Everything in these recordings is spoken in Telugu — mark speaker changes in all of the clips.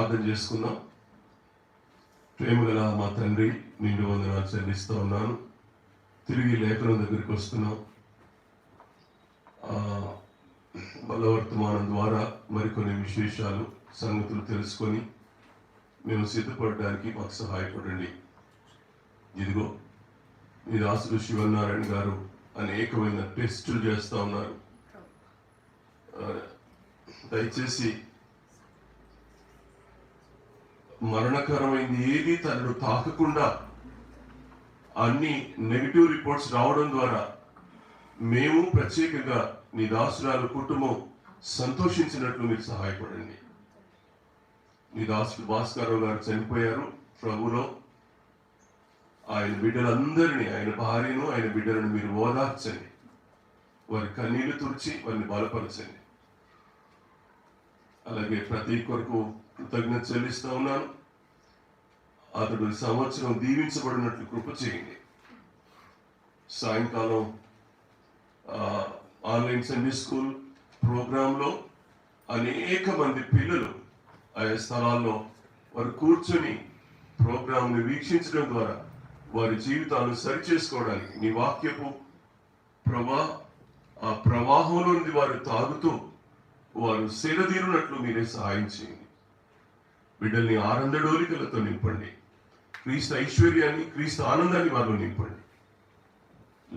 Speaker 1: ప్రార్థన చేసుకుందాం. ప్రేమగల మా తండ్రి, నిండు వందనాలు చెల్లిస్తూ ఉన్నాను. తిరిగి లేఖనం దగ్గరికి వస్తున్నాం. బలవర్తమానం ద్వారా మరికొన్ని విశేషాలు సంగతులు తెలుసుకొని మేము సిద్ధపడడానికి మాకు సహాయపడండి. ఇదిగో మీ దాసుడు శివనారాయణ గారు అనేకమైన టెస్టులు చేస్తూ ఉన్నారు. దయచేసి మరణకరమైంది ఏది తనను తాకకుండా అన్ని నెగిటివ్ రిపోర్ట్స్ రావడం ద్వారా మేము ప్రత్యేకంగా నీ దాసురాలు కుటుంబం సంతోషించినట్లు మీరు సహాయపడండి. నీ దాసుడు భాస్కరరావు గారు చనిపోయారు ప్రభులో. ఆయన బిడ్డలందరినీ, ఆయన భార్యను, ఆయన బిడ్డలను మీరు ఓదార్చండి. వారి కన్నీళ్లు తుడిచి వారిని బలపరచండి. అలాగే ప్రతి కొరకు కృతజ్ఞత చెల్లిస్తూ ఉన్నాను. అతడు సంవత్సరం దీవించబడినట్లు కృప చేయండి. సాయంకాలం ఆన్లైన్ సండే స్కూల్ ప్రోగ్రాంలో అనేక మంది పిల్లలు ఆయా స్థలాల్లో వారు కూర్చొని ప్రోగ్రాంని వీక్షించడం ద్వారా వారి జీవితాలను సరిచేసుకోవడానికి నీ వాక్యపు ఆ ప్రవాహంలో నుండి వారు తాగుతూ వారు సేదతీరునట్లు మీరే సహాయం చేయండి. బిడ్డల్ని ఆనందడోలికలతో నింపండి. క్రీస్తు ఐశ్వర్యాన్ని, క్రీస్తు ఆనందాన్ని వారిలో నింపండి.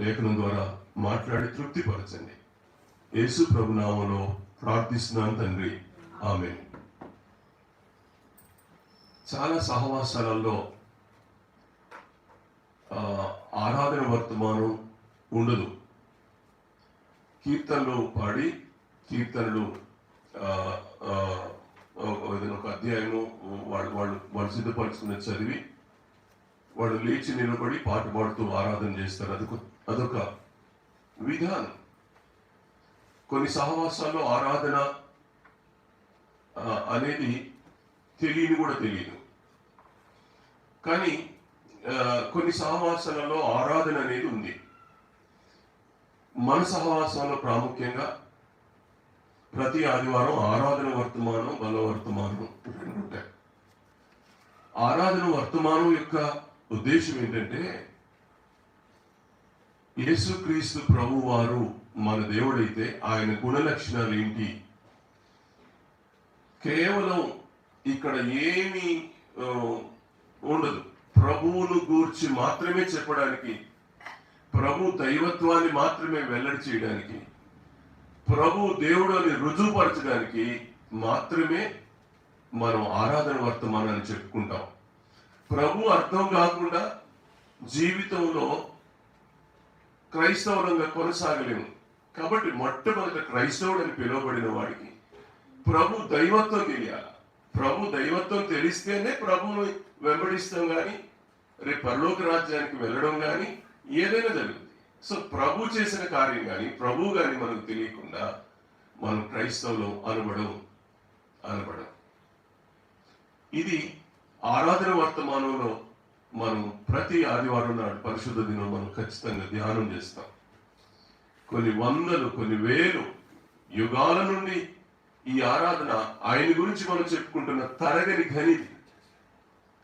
Speaker 1: లేఖనం ద్వారా మాట్లాడి తృప్తిపరచండి. యేసు ప్రభు నామములో ప్రార్థిస్తున్నాను తండ్రి, ఆమేన్. చాలా సహవాసాలలో ఆరాధన వర్తమానం ఉండదు. కీర్తనలు పాడి, కీర్తనలు ఒక అధ్యాయము వాళ్ళు సిద్ధపరచుకున్న చదివి వాళ్ళు లేచి నిలబడి పాట పాడుతూ ఆరాధన చేస్తారు. అదొక విధానం. కొన్ని సహవాసాల్లో ఆరాధన అనేది తెలియని కూడా తెలియదు. కానీ కొన్ని సహవాసాలలో ఆరాధన అనేది ఉంది. మన సహవాసాల్లో ప్రాముఖ్యంగా ప్రతి ఆదివారం ఆరాధన వర్తమానం, బల వర్తమానం రెండు ఉంటాయి. ఆరాధన వర్తమానం యొక్క ఉద్దేశం ఏంటంటే, యేసుక్రీస్తు ప్రభు వారు మన దేవుడైతే ఆయన గుణ లక్షణాలు ఏంటి, కేవలం ఇక్కడ ఏమీ ఉండదు. ప్రభువును గూర్చి మాత్రమే చెప్పడానికి, ప్రభు దైవత్వాన్ని మాత్రమే వెల్లడి చేయడానికి, ప్రభు దేవుడు అని రుజువుపరచడానికి మాత్రమే మనం ఆరాధన వర్తమానాన్ని చెప్పుకుంటాం. ప్రభు అర్థం కాకుండా జీవితంలో క్రైస్తవులంగా కొనసాగలేము. కాబట్టి మొట్టమొదట క్రైస్తవుడు అని పిలువబడిన వాడికి ప్రభు దైవత్వం తెలియాలి. ప్రభు దైవత్వం తెలిస్తేనే ప్రభువును వెంబడిస్తాం కానీ, రేపు పరలోక రాజ్యానికి వెళ్ళడం కానీ ఏదైనా జరుగుతుంది. సో ప్రభు చేసిన కార్యం కానీ, ప్రభు కానీ మనకు తెలియకుండా మనం క్రైస్తవులు అనబడం. ఇది ఆరాధన వర్తమానంలో మనం ప్రతి ఆదివారం నాడు పరిశుద్ధ దినం మనం ఖచ్చితంగా ధ్యానం చేస్తాం. కొన్ని వందలు, కొన్ని వేలు యుగాల నుండి ఈ ఆరాధన ఆయన గురించి మనం చెప్పుకుంటున్న తరగని ఘనిది.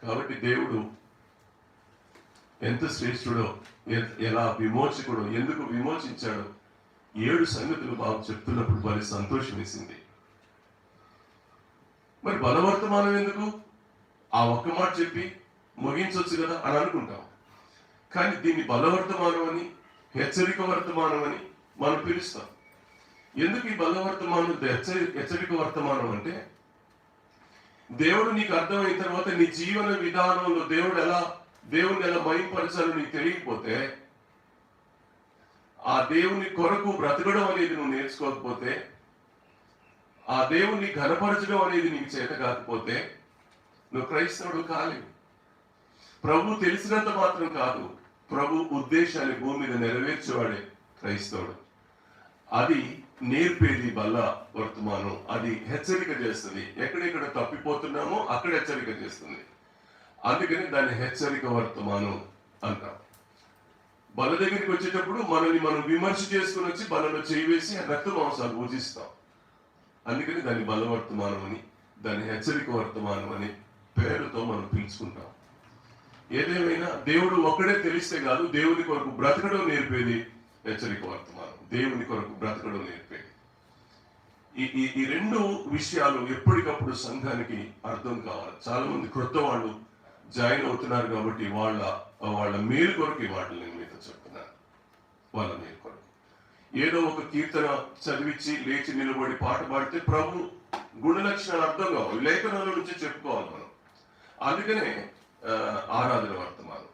Speaker 1: కాబట్టి దేవుడు ఎంత శ్రేష్ఠుడో, ఎలా విమోచకుడో, ఎందుకు విమోచించాడో 7 సంగతులు బాబు చెప్తున్నప్పుడు మరి సంతోషం వేసింది. మరి బలవర్తమానం ఎందుకు? ఆ ఒక్క మాట చెప్పి ముగించవచ్చు కదా అని అనుకుంటాం. కానీ దీన్ని బలవర్తమానం అని, హెచ్చరిక వర్తమానం అని మనం పిలుస్తాం. ఎందుకు ఈ బలవర్తమానం, హెచ్చరిక వర్తమానం అంటే, దేవుడు నీకు అర్థమైన తర్వాత నీ జీవన విధానంలో దేవుని ఎలా మహింపరచాలో నీకు తెలియకపోతే, ఆ దేవుని కొరకు బ్రతకడం అనేది నువ్వు నేర్చుకోకపోతే, ఆ దేవుని ఘనపరచడం అనేది నీకు చేత కాకపోతే నువ్వు క్రైస్తవుడు కాలేవు. ప్రభు తెలిసినంత మాత్రం కాదు, ప్రభు ఉద్దేశాన్ని భూమి మీద నెరవేర్చేవాడే క్రైస్తవుడు. అది నేర్పేది బల్ల వర్తమానం. అది హెచ్చరిక చేస్తుంది. ఎక్కడెక్కడ తప్పిపోతున్నామో అక్కడ హెచ్చరిక చేస్తుంది. అందుకని దాన్ని హెచ్చరిక వర్తమానం అంటాం. బల దగ్గరికి వచ్చేటప్పుడు మనల్ని మనం విమర్శ చేసుకుని వచ్చి బలలో చేయి వేసి రక్త మాంసాలు పూజిస్తాం. అందుకని దాన్ని బలవర్తమానం అని, దాన్ని హెచ్చరిక వర్తమానం అనే పేరుతో మనం పిలుచుకుంటాం. ఏదేమైనా దేవుడు ఒక్కడే తెలిస్తే కాదు, దేవుని కొరకు బ్రతకడం నేర్పేది హెచ్చరిక వర్తమానం. దేవుని కొరకు బ్రతకడం నేర్పేది. ఈ రెండు విషయాలు ఎప్పటికప్పుడు సంఘానికి అర్థం కావాలి. చాలా మంది క్రొత్త వాళ్ళు జాయిన్ అవుతున్నారు కాబట్టి వాళ్ళ మేలు కొరకు ఈ మాటలు నేను మీతో చెప్తున్నాను. వాళ్ళ మేలు కొరకు ఏదో ఒక కీర్తన చదివించి లేచి నిలబడి పాట పాడితే ప్రభు గుణ లక్షణాలు అర్థం కావాలి, లేఖనాల నుంచి చెప్పుకోవాలి మనం. అందుకనే ఆరాధన వర్తమానం.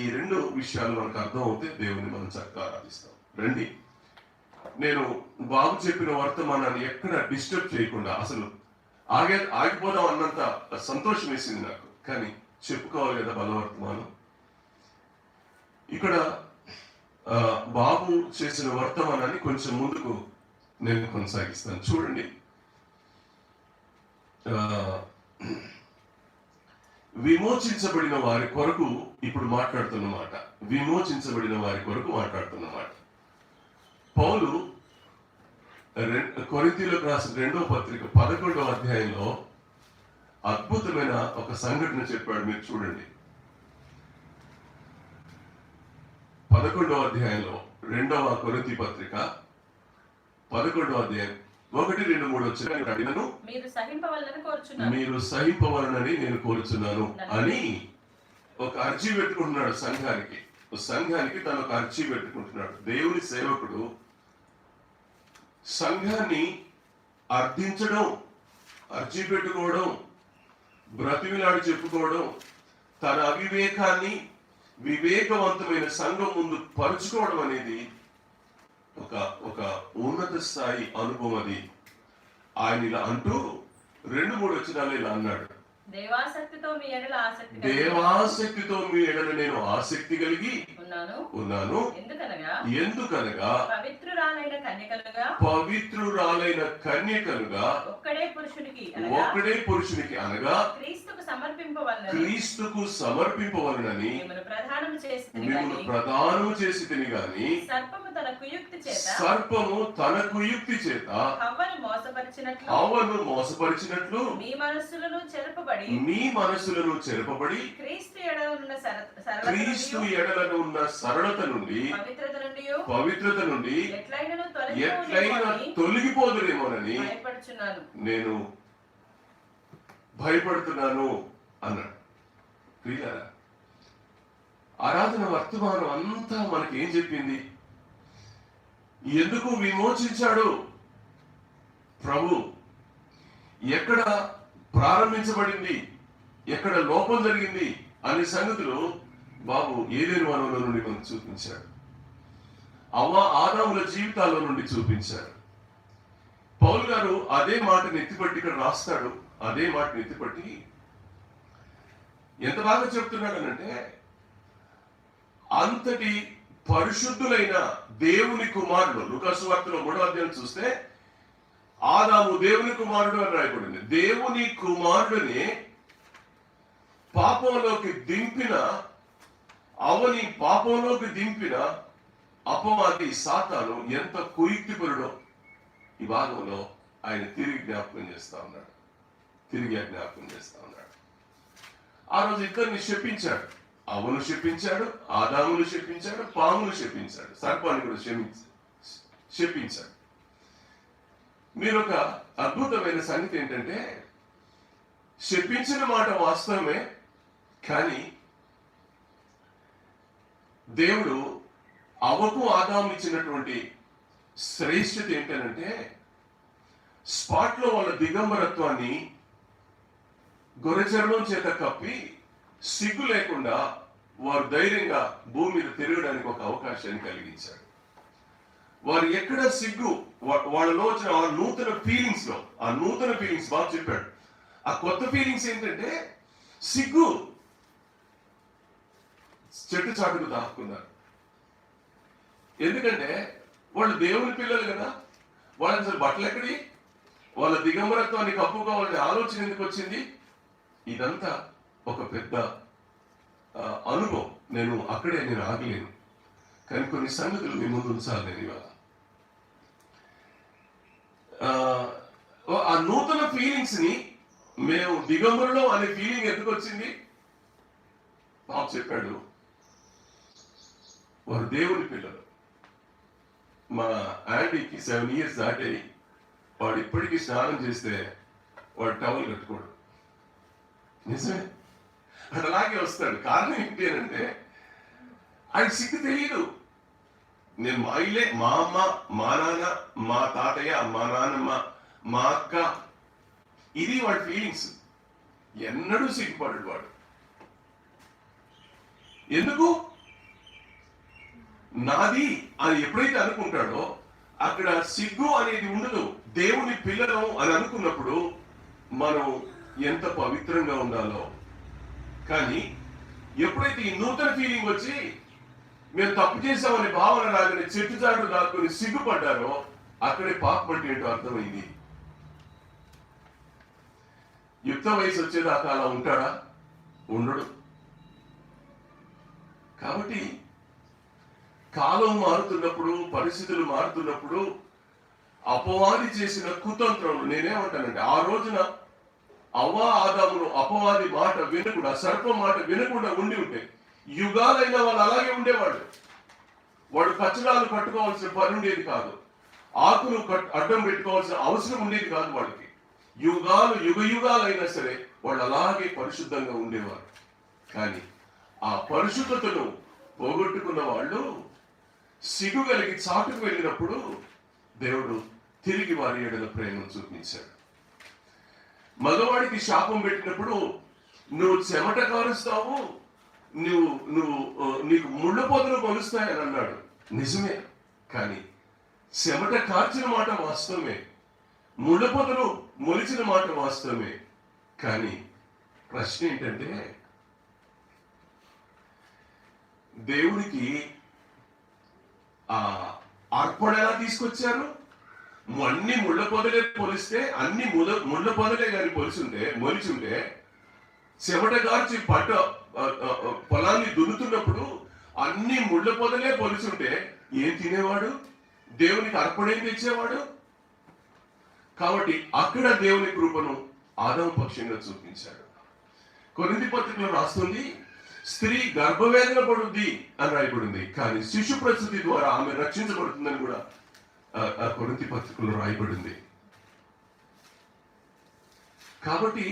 Speaker 1: ఈ రెండు విషయాలు మనకు అర్థం అవుతే దేవుని మనం చక్కగా ఆరాధిస్తాం. రండి, నేను బాబు చెప్పిన వర్తమానాన్ని ఎక్కడ డిస్టర్బ్ చేయకుండా, అసలు ఆగిపోదాం అన్నంత సంతోషం వేసింది నాకు. కానీ చెప్పుకోవాలి కదా బలవర్తమానం. ఇక్కడ బాబు చేసిన వర్తమానాన్ని కొంచెం ముందుకు నేను కొనసాగిస్తాను. చూడండి, విమోచించబడిన వారి కొరకు ఇప్పుడు మాట్లాడుతున్నమాట. విమోచించబడిన వారి కొరకు మాట్లాడుతున్నమాట. పౌలు కొరింథీయులకు రాసిన 2వ పత్రిక 11వ అధ్యాయంలో అద్భుతమైన ఒక సంఘటన చెప్పాడు. మీరు చూడండి, 11వ అధ్యాయంలో 2వ కొరింథీ పత్రిక 11వ అధ్యాయం 1, 2, 3 వచ్చిన మీరు సహింపవలనని నేను కోరుచున్నాను అని ఒక అర్జీ పెట్టుకుంటున్నాడు సంఘానికి తను ఒక అర్జీ పెట్టుకుంటున్నాడు. దేవుని సేవకుడు సంఘాన్ని అర్థించడం, అర్జీ పెట్టుకోవడం, బ్రతిమిలాడి చెప్పుకోవడం, తన అవివేకాన్ని వివేకవంతమైన సంఘం ముందు పరుచుకోవడం అనేది ఒక ఉన్నత స్థాయి అనుభవం. అది ఆయన ఇలా అంటూ 2, 3 వచనాలు ఇలా అన్నాడు.
Speaker 2: దేవాసక్తితో
Speaker 1: మీ ఎడల నేను ఆసక్తి కలిగి ఉన్నాను. ఎందుకనగా పవిత్రురాలైన కన్యకలుగా ఒక్కడే పురుషునికి అనగా క్రీస్తుకు సమర్పింపవలనని మిమ్మల్ని ప్రదానము చేసి తిని గాని సర్పము తన కుయుక్తి చేత హవ్వను మోసపరిచినట్లు మీ మనస్సులను చెరపబడి క్రీస్తు ఎడలను ఉన్న సరళత నుండి పవిత్రత నుండి ఎట్లయినా తొలగిపోదురేమోనని నేను భయపడుతున్నాను అన్నాడు. ప్రియులారా, ఆరాధన వర్తమానం అంతా మనకి ఏం చెప్పింది? ఎందుకు విమోచించాడు ప్రభు, ఎక్కడ ప్రారంభించబడింది, ఎక్కడ లోపం జరిగింది అనే సంగతులు బాబు ఏదేను వనంలో నుండి మనకు చూపించాడు. ఆదాముల జీవితాల్లో నుండి చూపించాడు. పౌలు గారు అదే మాటను ఎత్తిపట్టి ఇక్కడ రాస్తాడు. అదే మాటను ఎత్తిపట్టి ఎంత బాగా చెప్తున్నాడనంటే, అంతటి పరిశుద్ధులైన దేవుని కుమారుడు, లూకాసు వార్తలో 3వ అధ్యాయం చూస్తే ఆదాము దేవుని కుమారుడు అని రాయబడింది. దేవుని కుమారుడిని పాపంలోకి దింపిన అపవాది సాతాను ఎంత కుయుక్తిపరుడో ఈ భాగంలో ఆయన తిరిగి జ్ఞాపకం చేస్తా ఉన్నాడు. ఆ రోజు ఇద్దరిని శపించాడు. అవను శపించాడు, ఆదామును శపించాడు, పామును శపించాడు, సర్పాన్ని కూడా శపించాడు. మీరు ఒక అద్భుతమైన సంగతి ఏంటంటే, శపించిన మాట వాస్తవమే, కానీ దేవుడు అవ్వకు ఆదాము ఇచ్చినటువంటి శ్రేష్ఠత ఏంటంటే, స్పాట్ లో వాళ్ళ దిగంబరత్వాన్ని గొర్రెచర్మం చేత కప్పి సిగ్గు లేకుండా వారు ధైర్యంగా భూమి మీద తిరగడానికి ఒక అవకాశాన్ని కలిగించాడు. వారు ఎక్కడ సిగ్గు, వాళ్ళలో వచ్చిన ఆ నూతన ఫీలింగ్స్ బాగా చెప్పాడు. ఆ కొత్త ఫీలింగ్స్ ఏంటంటే సిగ్గు. చెట్టు చాటుకు దాక్కున్నారు. ఎందుకంటే వాళ్ళు దేవుని పిల్లలు కదా, వాళ్ళకి అసలు బట్టలు ఎక్కడి, వాళ్ళ దిగంబరత్వాన్ని కప్పుకోవాలనే ఆలోచన ఎందుకు వచ్చింది? ఇదంతా ఒక పెద్ద అనుభవం. నేను ఆగలేను, కానీ కొన్ని సంగతులు మీ ముందు ఉంచాలి నేను ఇవాళ. ఆ నూతన ఫీలింగ్స్ ని మేము దిగంబరులో అనే ఫీలింగ్ ఎందుకు వచ్చింది? బాబు చెప్పాడు, వారు దేవుని పిల్లలు. మా ఆంటీకి 7 years దాటాయి. వాడు ఇప్పటికీ స్నానం చేస్తే వాడు టవల్ కట్టుకోడు. నిజమే, వాడు అలాగే వస్తాడు. కారణం ఏంటి అంటే ఆయన సిగ్గు తెలియదు. నేను మా ఇల్లే, మా అమ్మ, మా నాన్న, మా తాతయ్య, మా నాన్నమ్మ, మా అక్క, ఇది వాడి ఫీలింగ్స్. ఎన్నడూ సిగ్గుపడ్డాడు వాడు. ఎందుకు? నాది అని ఎప్పుడైతే అనుకుంటాడో అక్కడ సిగ్గు అనేది ఉండదు. దేవుని పిల్లలం అని అనుకున్నప్పుడు మనం ఎంత పవిత్రంగా ఉండాలో. కానీ ఎప్పుడైతే ఈ నూతన ఫీలింగ్ వచ్చి మేము తప్పు చేసామనే భావన రాగానే చెట్టుచాటు దాక్కుని సిగ్గుపడ్డారో అక్కడే పాపం అంటే ఏంటో అర్థమైంది. యుక్త వయసు వచ్చేదాకా అలా ఉంటాడా? ఉండడు. కాబట్టి కాలం మారుతున్నప్పుడు, పరిస్థితులు మారుతున్నప్పుడు అపవాది చేసిన కుతంత్రం, నేనేమంటానంటే ఆ రోజున అవ్వ ఆదామును అపవాది మాట వినకుండా, సర్పం మాట వినకుండా ఉండి ఉంటే యుగాలైన వాళ్ళు అలాగే ఉండేవాడు. వాడు కచ్చడాలు కట్టుకోవాల్సిన పని ఉండేది కాదు. ఆకులు అడ్డం పెట్టుకోవాల్సిన అవసరం ఉండేది కాదు వాళ్ళకి. యుగాలు యుగాలైనా సరే వాళ్ళు అలాగే పరిశుద్ధంగా ఉండేవారు. కానీ ఆ పరిశుద్ధతను పోగొట్టుకున్న వాళ్ళు సిగ్గు కలిగి చాటుకు వెళ్ళినప్పుడు దేవుడు తిరిగి వారి ఎడల ప్రేమను చూపించాడు. మగవాడికి శాపం పెట్టినప్పుడు నువ్వు చెమట కారుస్తావు, నీకు ముళ్ళ పొదలు కొలుస్తాయని అన్నాడు. నిజమే, కానీ చెమట కార్చిన మాట వాస్తవమే, ముళ్ళ పొదలు మొలిచిన మాట వాస్తవమే. కానీ ప్రశ్న ఏంటంటే దేవునికి ఆ అర్పణ ఎలా తీసుకొచ్చారు? అన్ని ముళ్ళ పొదలే పొలిస్తే, అన్ని ముళ్ళ పొదలే కానీ మొలిచుంటే చెమట గార్చి పొలాన్ని దున్నుతున్నప్పుడు అన్ని ముళ్ళ పొదలే పొలిచుంటే ఏం తినేవాడు? దేవునికి అర్పణ ఏం తెచ్చేవాడు? కాబట్టి అక్కడ దేవుని కృపను ఆదాము పక్షంగా చూపించాడు. కొరింథీ పత్రికలో రాస్తుంది, స్త్రీ గర్భవేదన పడుద్ది అని రాయబడింది, కానీ శిశు ప్రసూతి ద్వారా ఆమె రక్షించబడుతుందని కూడా కొరింథీ పత్రికలో రాయబడింది. కాబట్టి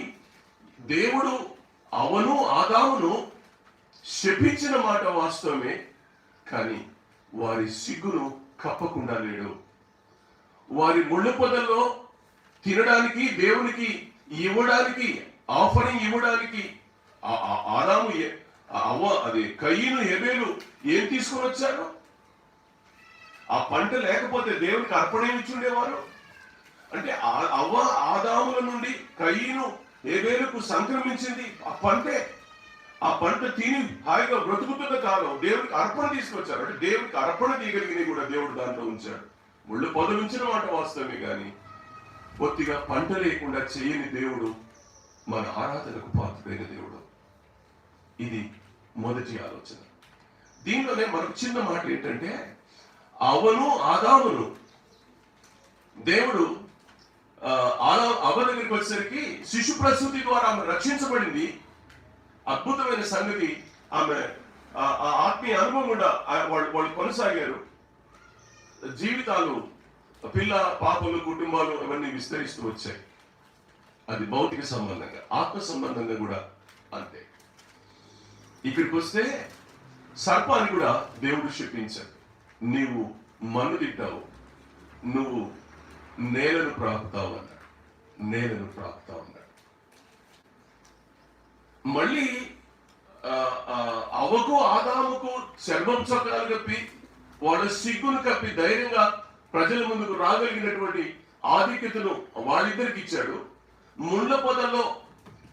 Speaker 1: దేవుడు అవను ఆదామును శపించిన మాట వాస్తవమే, కానీ వారి సిగ్గును కప్పకుండా లేడు. వారి ముళ్ళ పొదల్లో తినడానికి, దేవునికి ఇవ్వడానికి, ఆఫరింగ్ ఇవ్వడానికి ఆదాము కయ్యను హెబేలు ఏం తీసుకొని వచ్చారు? ఆ పంట లేకపోతే దేవునికి అర్పణ ఇచ్చుండేవారు. అంటే అవ్వ ఆదాముల నుండి కయ్యను హెబేలుకు సంక్రమించింది ఆ పంటే. ఆ పంట తిని హాయిగా బ్రతుకుతున్న కాలం దేవునికి అర్పణ తీసుకొచ్చారు. అంటే దేవునికి అర్పణ తీయగలిగినవి కూడా దేవుడు దాంట్లో ఉంచాడు. ముళ్ళు పొదలుంచిన మాట వాస్తవమే, కానీ కొద్దిగా పంట లేకుండా చేయని దేవుడు మన ఆరాధనకు పాత్రుడైన దేవుడు. ఇది మొదటి ఆలోచన. దీనిలోనే మనకు చిన్న మాట ఏంటంటే, అవను ఆదామును దేవుడు అవ్వ దగ్గరికి వచ్చేసరికి శిశు ప్రసూతి ద్వారా ఆమె రక్షించబడింది. అద్భుతమైన సంగతి, ఆమె ఆత్మీయ అనుభవం కూడా వాళ్ళు కొనసాగారు. జీవితాలు, పిల్ల పాపలు, కుటుంబాలు అవన్నీ విస్తరిస్తూ వచ్చాయి. అది భౌతిక సంబంధంగా, ఆత్మ సంబంధంగా కూడా అంతే. ఇక్కడికి వస్తే సర్పాన్ని కూడా దేవుడు శపించాడు. నీవు మన్ను తింటావు, నువ్వు నేలను ప్రాపుతావు అన్నాడు. నేలను ప్రాపుతావు అన్నాడు. మళ్ళీ అవ్వకు ఆదాముకు చర్మం చొక్కాలు కప్పి, వాళ్ళ సిగ్గును కప్పి ధైర్యంగా ప్రజల ముందుకు రాగలిగినటువంటి ఆధిక్యతను వాళ్ళిద్దరికి ఇచ్చాడు. ముళ్ళ పొదల్లో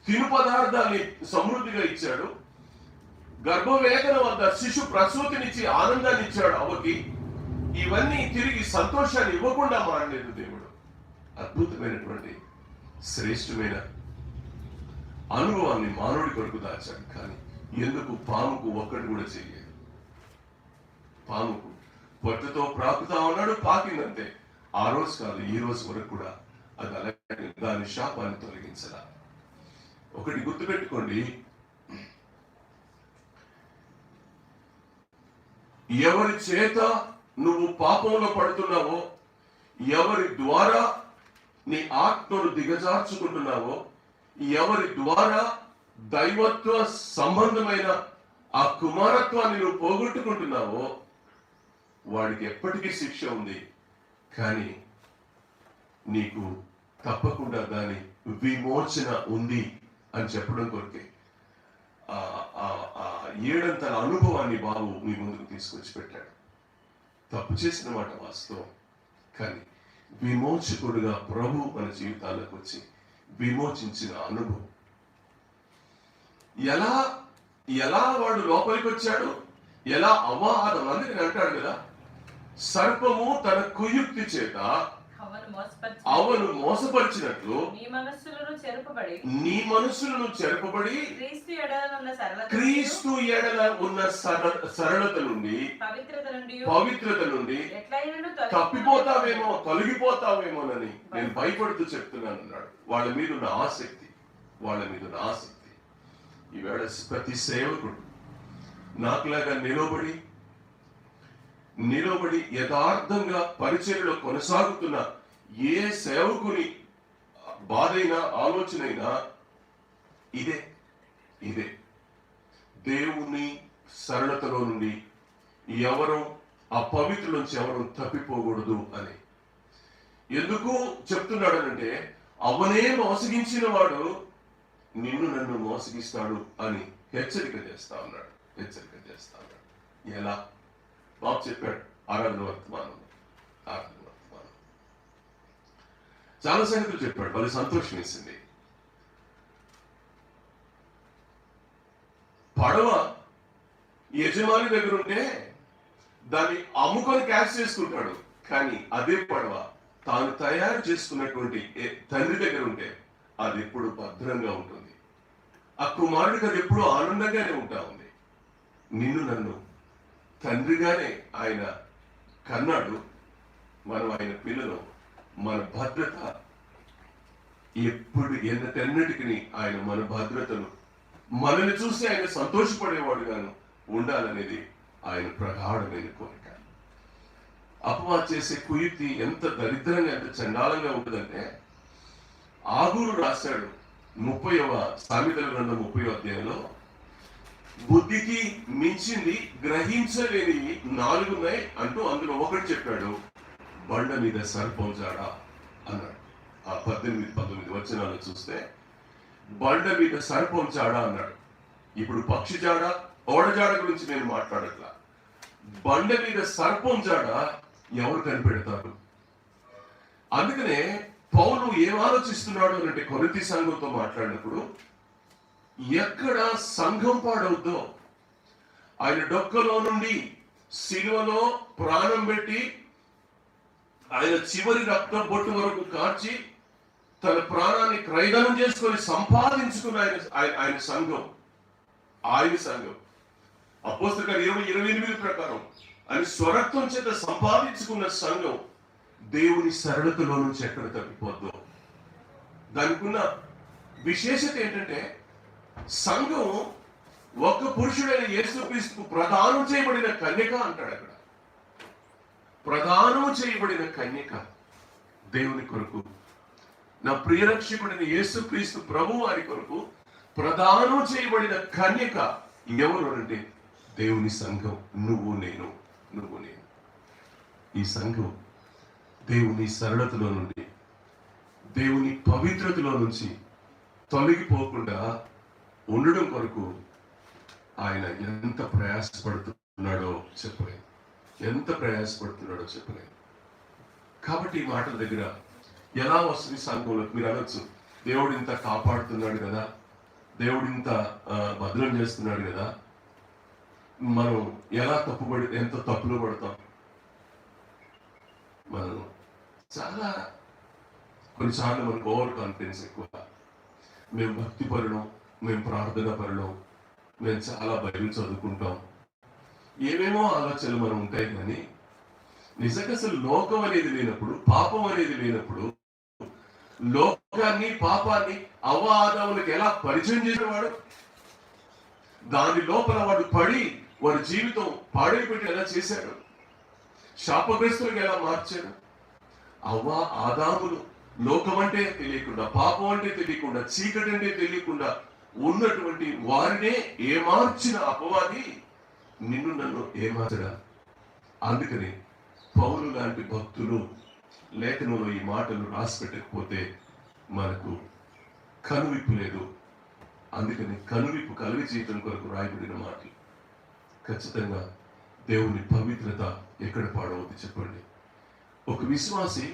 Speaker 1: తిను పదార్థాన్ని సమృద్ధిగా ఇచ్చాడు. గర్భవేదన వద్ద శిశు ప్రసూతినిచ్చి ఆనందాన్ని ఇచ్చాడు అవ్వకి. ఇవన్నీ తిరిగి సంతోషాన్ని ఇవ్వకుండా మారలేదు దేవుడు. అద్భుతమైనటువంటి శ్రేష్టమైన అనుభవాన్ని మానవుడి కొరకు దాచాడు. కానీ ఎందుకు పాముకు ఒక్కటి కూడా చేయలేదు. పాముకు పొట్టతో ప్రాకుతా ఉన్నాడు, పాకిందంతే. ఆ రోజు కాదు, ఈ రోజు వరకు కూడా అది అలాగే దాని శాపాన్ని తొలగించరా. ఒకటి గుర్తుపెట్టుకోండి, ఎవరి చేత నువ్వు పాపంలో పడుతున్నావో, ఎవరి ద్వారా నీ ఆత్మను దిగజార్చుకుంటున్నావో, ఎవరి ద్వారా దైవత్వ సంబంధమైన ఆ కుమారత్వాన్ని నువ్వు పోగొట్టుకుంటున్నావో, వాడికి ఎప్పటికీ శిక్ష ఉంది. కానీ నీకు తప్పకుండా దాని విమోచన ఉంది అని చెప్పడం కొరకే ఏడంతల అనుభవాన్ని బాబు మీ ముందుకు తీసుకొచ్చి పెట్టాడు. తప్పు చేసిన మాట వాస్తవం, కానీ విమోచకుడుగా ప్రభు మన జీవితాలకు వచ్చి విమోచించిన అనుభవం. ఎలా ఎలా వాడు లోపలికి వచ్చాడు, ఎలా అవాదం అందుకని అంటాడు కదా, సర్పము తన కుయుక్తి చేత అవను మోసపరిచినట్లు నీ మనస్సులను చెరపబడి క్రీస్తు ఎడల ఉన్న సరళత నుండి పవిత్రత నుండి తప్పిపోతావేమో, తొలగిపోతావేమోనని నేను భయపడుతూ చెప్తున్నాను అన్నాడు. వాళ్ళ మీద ఉన్న ఆసక్తి ఈవేళ ప్రతి సేవకుడు నాకులాగా నిలబడి యథార్థంగా పరిచర్యలో కొనసాగుతున్న ఏ సేవకుని బాధైనా ఆలోచనైనా ఇదే దేవుని సరళతలో నుండి ఎవరు ఆ పవిత్ర నుంచి ఎవరు తప్పిపోకూడదు అని. ఎందుకు చెప్తున్నాడనంటే, అవనే మోసగించిన వాడు నిన్ను నన్ను మోసగిస్తాడు అని హెచ్చరిక చేస్తా ఉన్నాడు. ఎలా బాబు చెప్పాడు, ఆరాధన వర్తమానం చాలా సంగతులు చెప్పాడు. వాళ్ళ సంతోషం వేసింది. పడవ యజమాని దగ్గర ఉంటే దాన్ని అమ్ముకొని క్యాష్ చేసుకుంటాడు, కానీ అదే పడవ తాను తయారు చేసుకున్నటువంటి తండ్రి దగ్గర ఉంటే అది ఎప్పుడు భద్రంగా ఉంటుంది. ఆ కుమారుడికి అది ఎప్పుడు ఆనందంగానే ఉంటా ఉంది. నిన్ను నన్ను తండ్రిగానే ఆయన కన్నాడు. మనం ఆయన పిల్లలు. మన భద్రత ఎప్పుడు ఎన్నటన్నిటికీ ఆయన మన భద్రతను మనల్ని చూసి ఆయన సంతోషపడేవాడుగాను ఉండాలనేది ఆయన ప్రగాఢమైన కోరిక. అపవాదు చేసే కుయుక్తి ఎంత దరిద్రంగా, ఎంత చండాలంగా ఉంటుందంటే, ఆగూరు రాశాడు 30వ సామెతల గ్రంథం 30వ అధ్యాయంలో, బుద్ధికి మించింది గ్రహించలేనివి 4 ఉన్నాయి అంటూ అందులో ఒకటి చెప్పాడు, బండ మీద సర్పం జాడ అన్నాడు. ఆ 18-19 వచనాలు చూస్తే బండ మీద సర్పం జాడ అన్నాడు. ఇప్పుడు పక్షి జాడ, ఓడజాడ గురించి నేను మాట్లాడట్లా. బండ మీద సర్పం జాడ ఎవరు కనిపెడతారు? అందుకనే పౌలు ఏం ఆలోచిస్తున్నాడు అంటే, కొరింథీ సంఘంతో మాట్లాడినప్పుడు, ఎక్కడ సంఘం పాడవుద్దో, ఆయన డొక్కలో నుండి శిలువలో ప్రాణం పెట్టి ఆయన చివరి రక్త బొట్టు వరకు కార్చి తన ప్రాణాన్ని క్రయధనం చేసుకొని సంపాదించుకున్న ఆయన సంఘం అపోస్తలుల 20:28 ప్రకారం ఆయన స్వరక్తం చేత సంపాదించుకున్న సంఘం దేవుని సరళతలో నుంచి ఎక్కడ తప్పిపోద్దో. దానికి ఉన్న విశేషత ఏంటంటే, సంఘం ఒక్క పురుషుడైన యేసుక్రీస్తుకు ప్రదానం చేయబడిన కన్యక అంటాడు. అక్కడ ప్రదానం చేయబడిన కన్యక దేవుని కొరకు, నా ప్రియరక్షకుడైన యేసుక్రీస్తు ప్రభు వారి కొరకు ప్రదానం చేయబడిన కన్యక ఎవరు అంటే దేవుని సంఘం. నువ్వు నేను. ఈ సంఘం దేవుని సరళతలో నుండి, దేవుని పవిత్రతలో నుంచి తొలగిపోకుండా ఉండడం కొరకు ఆయన ఎంత ప్రయాసపడుతున్నాడో చెప్పలేదు. కాబట్టి ఈ మాటల దగ్గర ఎలా వస్తుంది సంఘంలో? మీరు అనొచ్చు, దేవుడు ఇంత కాపాడుతున్నాడు కదా, దేవుడు ఇంత భద్రం చేస్తున్నాడు కదా, మనం ఎలా ఎంత తప్పులు పడతాం? మనం చాలా కొన్నిసార్లు మనకు ఓవర్ కాన్ఫిడెన్స్ ఎక్కువ. మేము భక్తి పరులం, మేము ప్రార్థన పరులం, మేము చాలా బైబిల్ చదువుకుంటాం, ఏమేమో ఆలోచనలు మనం ఉంటాయి. కానీ నిజంగా అసలు లోకం అనేది లేనప్పుడు, పాపం అనేది లేనప్పుడు లోకాన్ని పాపాన్ని అవాదములకు ఎలా పరిచయం చేసేవాడు, దాని లోపల వాడు పడి వాడి జీవితం పాడైపెట్టి ఎలా చేశాడు, శాపగ్రస్తులకు ఎలా మార్చాడు. ఆదాములు లోకం అంటే తెలియకుండా, పాపం అంటే తెలియకుండా, చీకటి అంటే తెలియకుండా ఉన్నటువంటి వారినే ఏమార్చిన అపవాది నిన్ను నన్ను ఏమార్చడా. అందుకని పౌలు లాంటి భక్తులు లేఖనంలో ఈ మాటలు రాసి పెట్టకపోతే మనకు కనువిప్పు లేదు. అందుకని కనువిప్పు కలిగి చేయటం కొరకు రాయబడిన మాటలు. ఖచ్చితంగా దేవుని పవిత్రత ఎక్కడ పాడవద్దు చెప్పండి. ఒక విశ్వాసి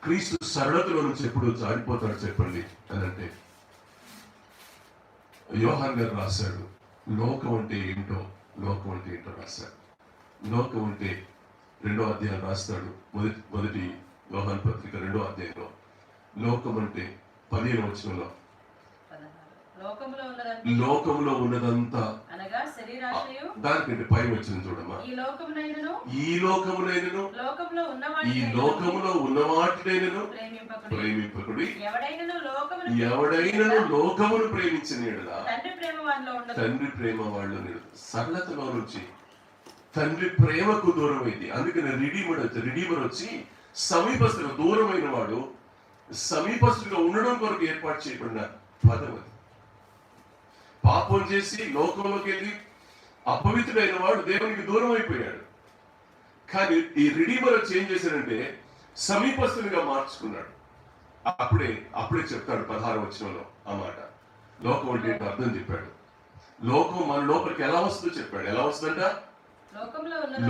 Speaker 1: క్రీస్తు సరళతలో నుంచి ఎప్పుడు జారిపోతాడు చెప్పండి అని అంటే, యోహాన్ గారు రాశాడు, లోకం అంటే ఏంటో రాశాడు. లోకం అంటే 2వ అధ్యాయం రాస్తాడు. మొదటి యోహాన్ పత్రిక 2వ అధ్యాయంలో లోకం అంటే 15వ వచనంలో లోకములో ఉన్నదంతా దానికంటే పై వచ్చిన చూడమ్మా, ఈ లోకమునైనను ఈ లోకములో ఉన్న వాటినైనను ప్రేమింపకుడి, ఎవడైనను లోకమును ప్రేమించిన యెడల తండ్రి ప్రేమ వాళ్ళు సరళతలో నుంచి తండ్రి ప్రేమకు దూరం అయింది. అందుకని రిడీమర్ వచ్చి సమీపస్తులు, దూరమైన వాడు సమీపస్తులుగా ఉండడం కొరకు ఏర్పాటు చేయబడిన పదం అది. పాపం చేసి లోకంలోకి వెళ్ళి అపవిత్రుడైన వాడు దేవునికి దూరం అయిపోయాడు. కానీ ఈ రిడీమర్ వచ్చి ఏం చేశాడంటే సమీపస్తునిగా మార్చుకున్నాడు. అప్పుడే చెప్తాడు 16వ వచనంలో ఆ మాట. లోకం అంటే ఏంటో అర్థం చెప్పాడు. లోకం మన లోపలికి ఎలా వస్తుందో చెప్పాడు. ఎలా వస్తుందంట,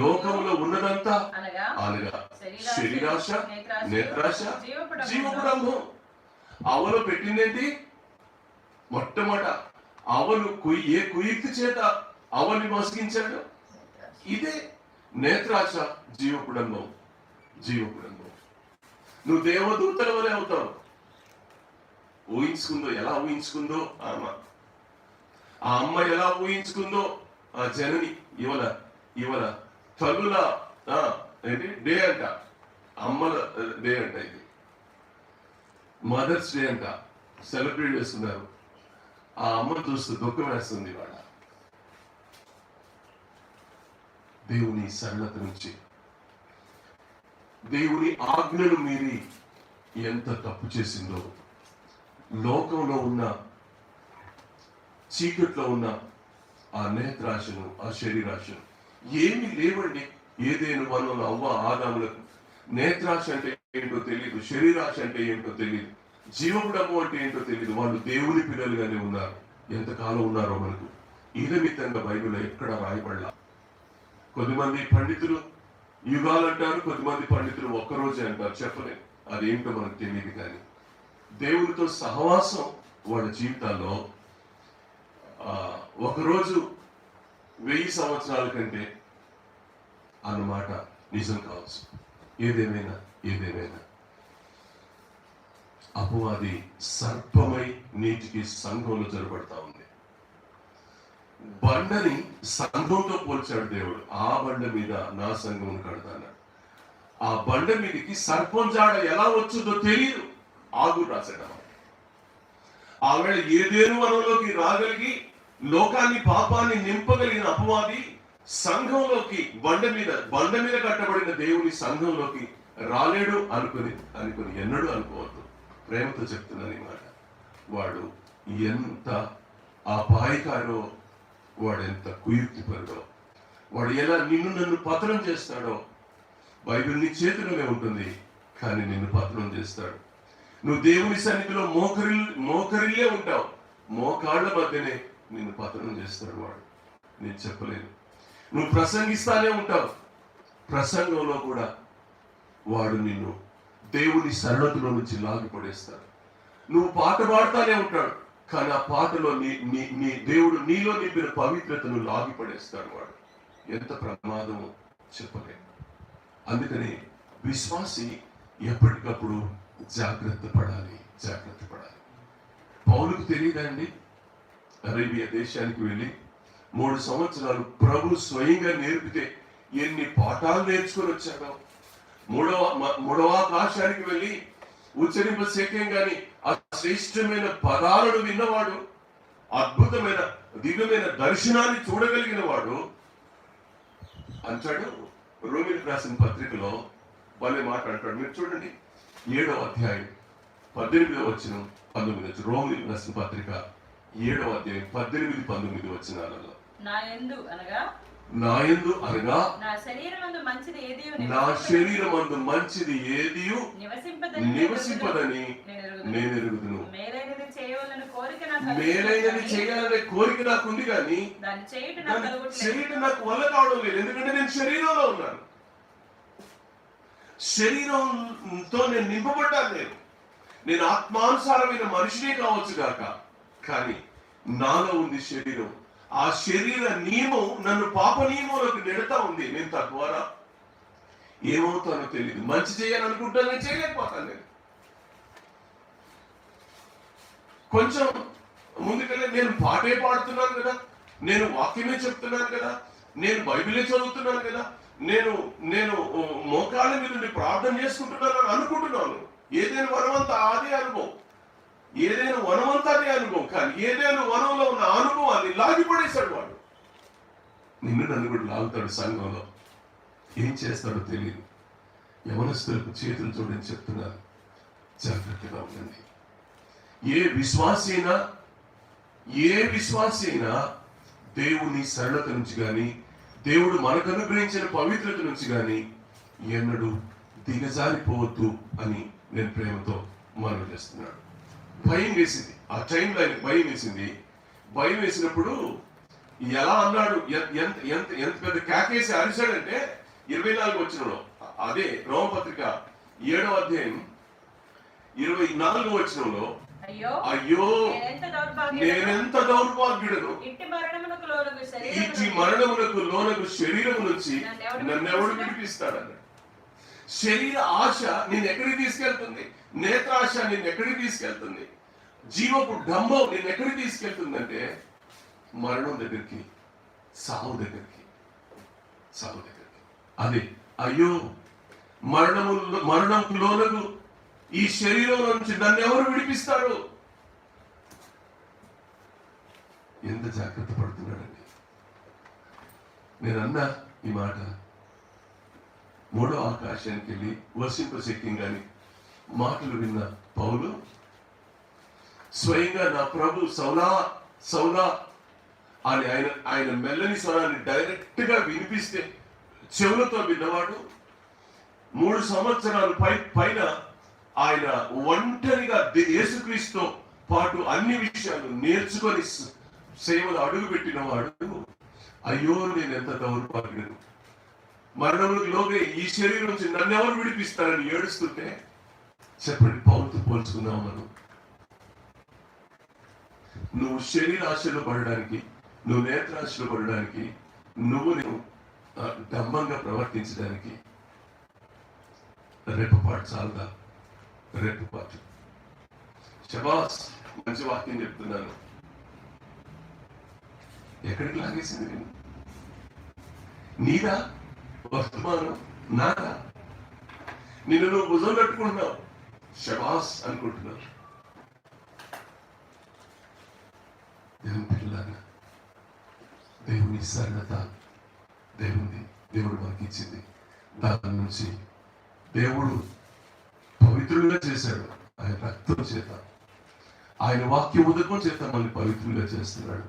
Speaker 1: లోకంలో ఉన్నదంతా అనగా శరీరాశ, నేత్రాశ, జీవపురంభం. అవలో పెట్టిందేంటి? మొట్టమొదట అవను ఏ కుయుక్తి చేత అవని మోసగించాడు? ఇదే నేత్రాశ, జీవపుడంబం. నువ్వు దేవదూతల వలె అవుతావు. ఎలా ఊహించుకుందో ఆ అమ్మ ఎలా ఊహించుకుందో ఆ జనని ఇవల తల్లుల ఏంటి డే అంట, అమ్మల డే అంట, ఇది మదర్స్ డే అంట సెలబ్రేట్ చేస్తున్నారు. ఆ అమ్మను చూస్తూ దుఃఖం వేస్తుంది ఇవాళ. దేవుని సరళత నుంచి, దేవుని ఆజ్ఞను మీరి ఎంత తప్పు చేసిందో, లోకంలో ఉన్న చీకట్లో ఉన్న ఆ నేత్రాశను, ఆ శరీరాశను ఏమీ లేవండి. ఏదేను వనంలో అవ్వ ఆదాములకు నేత్రాశ అంటే ఏంటో తెలియదు, శరీరాశ అంటే ఏంటో తెలియదు, జీవపుడము అంటే ఏంటో తెలియదు. వాళ్ళు దేవుని పిల్లలుగానే ఉన్నారు. ఎంతకాలం ఉన్నారో మనకు ఈ నిమిత్తంగా బైబిల్లో ఎక్కడ రాయబడలా. కొద్దిమంది పండితులు యుగాలు అంటారు, కొద్దిమంది పండితులు ఒక్కరోజే అంటారు. చెప్పలేదు, అదేంటో మనకు తెలియదు. కానీ దేవునితో సహవాసం వాళ్ళ జీవితాల్లో ఒకరోజు 1000 సంవత్సరాల కంటే అన్నమాట నిజం కావచ్చు. ఏదేమైనా అపవాది సర్పమై నీటికి సంఘంలో జరబడతా ఉంది. బండని సంఘంతో పోల్చాడు దేవుడు. ఆ బండ మీద నా సంఘం కడతాడు. ఆ బండ మీదకి సర్పం జాడ ఎలా వచ్చుదో తెలియదు. ఆగు రాశాడు. ఆవేళ ఏదేను వనంలోకి రాగలిగి లోకాన్ని పాపాన్ని నింపగలిగిన అపవాది సంఘంలోకి బండ మీద కట్టబడిన దేవుని సంఘంలోకి రాలేడు అనుకుని ఎన్నడూ అనుకోవద్దు. ప్రేమతో చెప్తున్నాను ఈ మాట. వాడు ఎంత అపాయకారో, వాడు ఎంత కుయుక్తిపరుడో, వాడు ఎలా నిన్ను నన్ను పతనం చేస్తాడో బైబిల్ నీ చేతిలోనే ఉంటుంది. కానీ నిన్ను పతనం చేస్తాడు. నువ్వు దేవుని సన్నిధిలో మోకరిల్లే ఉంటావు. మోకాళ్ళ మధ్యనే నిన్ను పతనం చేస్తాడు వాడు. నేను చెప్పలేను. నువ్వు ప్రసంగిస్తానే ఉంటావు. ప్రసంగంలో కూడా వాడు నిన్ను దేవుని సరళతలో నుంచి లాగి పడేస్తాడు. నువ్వు పాట పాడుతానే ఉంటాడు. కానీ ఆ పాటలో నీ దేవుడు నీలో నింపిన పవిత్రతను లాగి పడేస్తాడు వాడు. ఎంత ప్రమాదమో చెప్పలేను. అందుకని విశ్వాసి ఎప్పటికప్పుడు జాగ్రత్త పడాలి. పౌలుకు తెలియదండి, అరేబియా దేశానికి వెళ్ళి 3 సంవత్సరాలు ప్రభు స్వయంగా నేర్పితే ఎన్ని పాఠాలు నేర్చుకొని వచ్చాడో. మూడవ ఆకాశానికి వెళ్ళి ఉచ్చరింప శక్యం గాని ఆ శ్రేష్టమైన పదాలను విన్నవాడు, అద్భుతమైన దివ్యమైన దర్శనాన్ని చూడగలిగిన వాడు అంటాడు. రోమిలకు రాసిన పత్రికలో భలే మాట్లాడతాడు. మీరు చూడండి 7వ అధ్యాయం 18వ వచనం 19. రోమిలకు రాసిన పత్రిక 7వ అధ్యాయం 18-19 వచనాలలో
Speaker 2: నా యందు అనగా
Speaker 1: నా
Speaker 2: శరీరమందు
Speaker 1: మంచిది ఏదియు నివసింపదని నేను ఎరుగుదును.
Speaker 2: మేలైనది
Speaker 1: చేయాలనే కోరిక నాకు ఉంది కానీ
Speaker 2: దాన్ని
Speaker 1: చేయటం నాకు వల్ల కావడం లేదు. ఎందుకంటే నేను శరీరంలో ఉన్నాను, శరీరంతో నేను నింపబడ్డాను. నేను ఆత్మానుసారమైన మనిషినే కావచ్చు గాక, కానీ నాలో ఉంది శరీరం. ఆ శరీర నియమం నన్ను పాప నియమంలోకి నెడతా ఉంది. నేను తద్వారా ఏమవుతానో తెలియదు. మంచి చేయాలనుకుంటాను, నేను చేయలేకపోతాను. నేను కొంచెం ముందుకెళ్ళి నేను పాటే పాడుతున్నాను కదా, నేను వాక్యమే చెప్తున్నాను కదా, నేను బైబిలే చదువుతున్నాను కదా, నేను మోకాళ్ళ మీద నుండి ప్రార్థన చేసుకుంటున్నాను అని అనుకుంటున్నాను. ఏదైనా వనమంతా అదే అనుభవం, ఏదైనా వనమంతా అదే అనుభవం. కానీ ఏదైనా వనంలో ఉన్న అనుభవాన్ని లాగిపడేశాడు వాడు. నన్ను కూడా లాగుతాడు. సంఘంలో ఏం చేస్తాడో తెలియదు. యవనస్తులకు చేతులు చూడని చెప్తున్నారు, జాగ్రత్తగా ఉండండి. ఏ విశ్వాసి అయినా దేవుని సరళత నుంచి కానీ, దేవుడు మనకు అనుగ్రహించిన పవిత్రత నుంచి కానీ ఎన్నడూ దిగజారిపోవద్దు అని నేను ప్రేమతో మనవి చేస్తున్నాడు. భయం వేసింది ఆ టైంలో, ఆయనకు భయం వేసింది. భయం వేసినప్పుడు ఎలా అన్నాడు, ఎంత పెద్ద కేకేసి అరిశాడంటే 24 వచనంలో, అదే రోమపత్రిక 7వ అధ్యాయం 24వ వచనంలో, అయ్యో నేనెంత దౌర్భాగ్యుడను, ఇట్టి మరణమునకు లోనగు శరీరము నుంచి నన్నెవడు విడిపిస్తాడన్నాడు. శరీర ఆశ నేను ఎక్కడికి తీసుకెళ్తుంది? నేత్రాశ నేను ఎక్కడికి తీసుకెళ్తుంది? జీవపు డంబం నేను ఎక్కడికి తీసుకెళ్తుందంటే మరణం దగ్గరికి, సావు దగ్గరికి. అదే అయ్యో మరణం లోనగు ఈ శరీరం నుంచి నన్ను ఎవరు విడిపిస్తారు? ఎంత జాగ్రత్త పడుతున్నాడండి. నేను అన్నా ఈ మాట, 3వ ఆకాశానికి వెళ్ళి వర్షింపశక్యంగాని మాటలు విన్న పౌలు స్వయంగా నా ప్రభు సౌలా అని ఆయన మెల్లని స్వరాన్ని డైరెక్ట్ గా వినిపిస్తే చెవులతో విన్నవాడు 3 సంవత్సరాల పైన ఆయన ఒంటరిగా యేసుక్రీస్తుతో పాటు అన్ని విషయాలు నేర్చుకొని సేవలు అడుగు పెట్టిన వాడు, అయ్యో నేను ఎంత దౌర్భాగ్యుడు, మరణంలోనే ఈ శరీరం నుంచి నన్ను ఎవరు విడిపిస్తారని ఏడుస్తుంటే, చెప్పండి పౌరుతో పోల్చుకున్నావు మనం? నువ్వు శరీర ఆశలో పడడానికి, నువ్వు నేత్రాశలో పడడానికి, నువ్వు డంబంగా ప్రవర్తించడానికి రెప్పపాటు చాలదా? రెప్పపాటు. శబాస్, మంచి వాక్యం చెప్తున్నాను. ఎక్కడికి లాగేసింది నేను? నీదా వర్తమానం? నాదా? నిన్ను నువ్వు భుజం కట్టుకుంటున్నావు, శబాస్ అనుకుంటున్నావు. దేవుని పిల్లలాగా దేవుని సరళత దేవుడు మనకి ఇచ్చింది. దాని నుంచి దేవుడు పవిత్రులుగా చేశాడు. ఆయన రక్తం చేత, ఆయన వాక్య ఉదకం చేత మనల్ని పవిత్రులుగా చేస్తున్నాడు.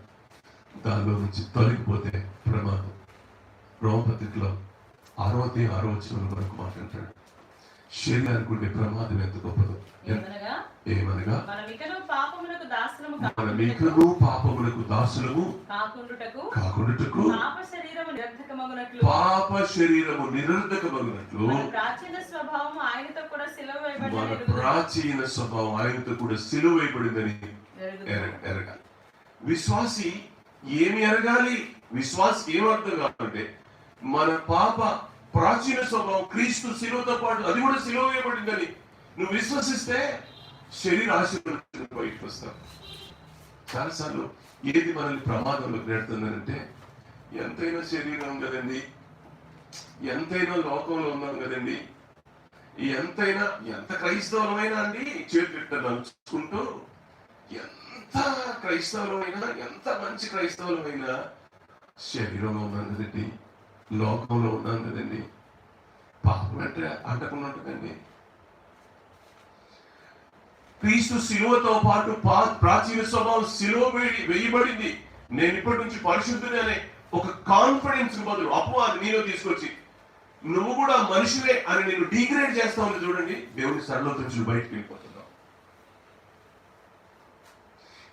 Speaker 1: దానిలో నుంచి తొలగిపోతే ప్రమాదం. రోమపత్రికలో 6వ వచనంలో మనకు మాట్లాడతాడు, శరీరానికి ఉండే ప్రమాదం ఎంత గొప్పదో. ఏమనగా మనమికను పాపమునకు దాసులము కాకుండుటకు పాప శరీరము నిరర్ధకమగునట్లు మన ప్రాచీన స్వభావం ఆయనతో కూడా సిలువ వేయబడిందని ఎరగాలి. విశ్వాసి ఏమి ఎరగాలి? విశ్వాసి ఏమర్థం కావాలంటే మన పాప ప్రాచీన స్వభావం క్రీస్తు శిలువతో పాటు అది కూడా సిలువ వేయబడిందని నువ్వు విశ్వసిస్తే శరీర ఆశీర్వాదం బయటకు వస్తావు. చాలాసార్లు ఏది మనల్ని ప్రమాదంలోకి నెడుతుందంటే, ఎంతైనా శరీరం కదండి, ఎంతైనా లోకంలో ఉన్నాం కదండి, ఎంత క్రైస్తవులమైనా అండి చేతులు నలుచుకుంటూ, ఎంత క్రైస్తవులమైనా, ఎంత మంచి క్రైస్తవులమైనా శరీరంలో ఉన్నాను కదండి, లోకంలో ఉన్నాను కదండి, పాపం అంటే అంటకుండా ఉంటుందండి. క్రీస్తు శిలువతో పాటు ప్రాచీన స్వభావం శిలువ వేయబడింది. నేను ఇప్పటి నుంచి పరిశుద్ధుని అనే ఒక కాన్ఫిడెన్స్ బదులు అపవాది నీలో తీసుకొచ్చి నువ్వు కూడా మనిషివే అని నేను డిగ్రేడ్ చేస్తా ఉంది. చూడండి, దేవుని సరళత నుంచి బయటకు వెళ్ళిపోతున్నావు.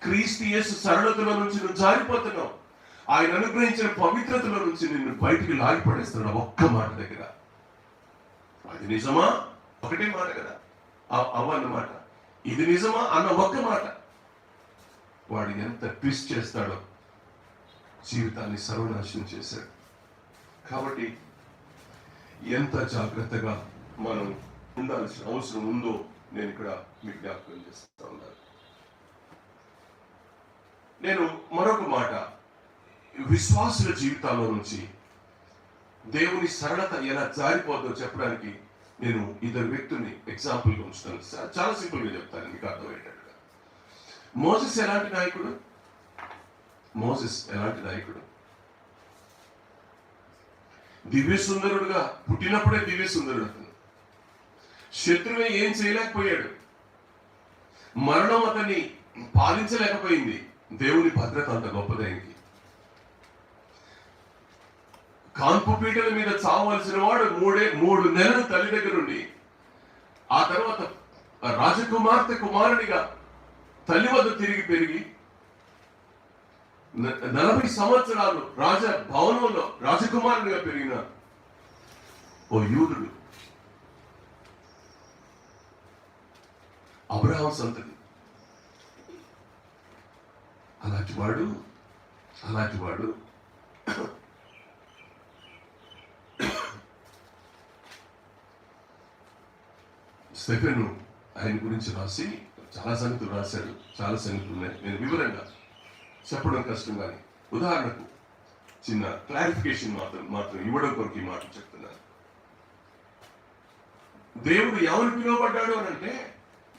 Speaker 1: క్రీస్తు యేసు సరళతలో నుంచి నువ్వు జారిపోతున్నావు. ఆయన అనుగ్రహించిన పవిత్రతలో నుంచి నిన్ను బయటికి లాగిపడేస్తున్నావు ఒక్క మాట దగ్గర. అది నిజమా? ఒకటే మాట కదా, అన్నమాట. ఇది నిజమా అన్న ఒక్క మాట వాడు ఎంత ట్విస్ట్ చేస్తాడో, జీవితాన్ని సర్వనాశనం చేశాడు. కాబట్టి ఎంత జాగ్రత్తగా మనం ఉండాల్సిన అవసరం ఉందో నేను ఇక్కడ మీకు జ్ఞాపకం చేస్తా ఉన్నాను. నేను మరొక మాట, విశ్వాసుల జీవితాల్లో నుంచి దేవుని సరళత ఎలా జారిపోద్దో చెప్పడానికి నేను ఇద్దరు వ్యక్తుల్ని ఎగ్జాంపుల్గా ఉంచుతాను. చాలా సింపుల్గా చెప్తాను, మీకు అర్థమయ్యేటట్టుగా. మోసెస్ ఎలాంటి నాయకుడు? దివ్య సుందరుడుగా పుట్టినప్పుడే దివ్య సుందరుడు. అతను శత్రువే ఏం చేయలేకపోయాడు. మరణం అతన్ని పాలించలేకపోయింది. దేవుని భద్రత అంత గొప్పదైంది. కాన్పు పీటల మీద చావలసిన వాడు 3 నెలలు తల్లి దగ్గరుండి, ఆ తర్వాత రాజకుమార్తె కుమారునిగా తల్లి వద్ద తిరిగి పెరిగి 40 సంవత్సరాలు రాజ భవనంలో రాజకుమారునిగా పెరిగిన ఓ యూదుడు, అబ్రహాం సంతతి. అలాంటి వాడు స్టెఫెను ఆయన గురించి రాసి చాలా సంగతులు రాశాడు. చాలా సంగతులు ఉన్నాయి, నేను వివరంగా చెప్పడం కష్టం. కానీ ఉదాహరణకు చిన్న క్లారిఫికేషన్ మాత్రం ఇవ్వడం కొరకు ఈ మాట చెప్తున్నాను. దేవుడు ఎవరు పిలువబడ్డాడు అని అంటే,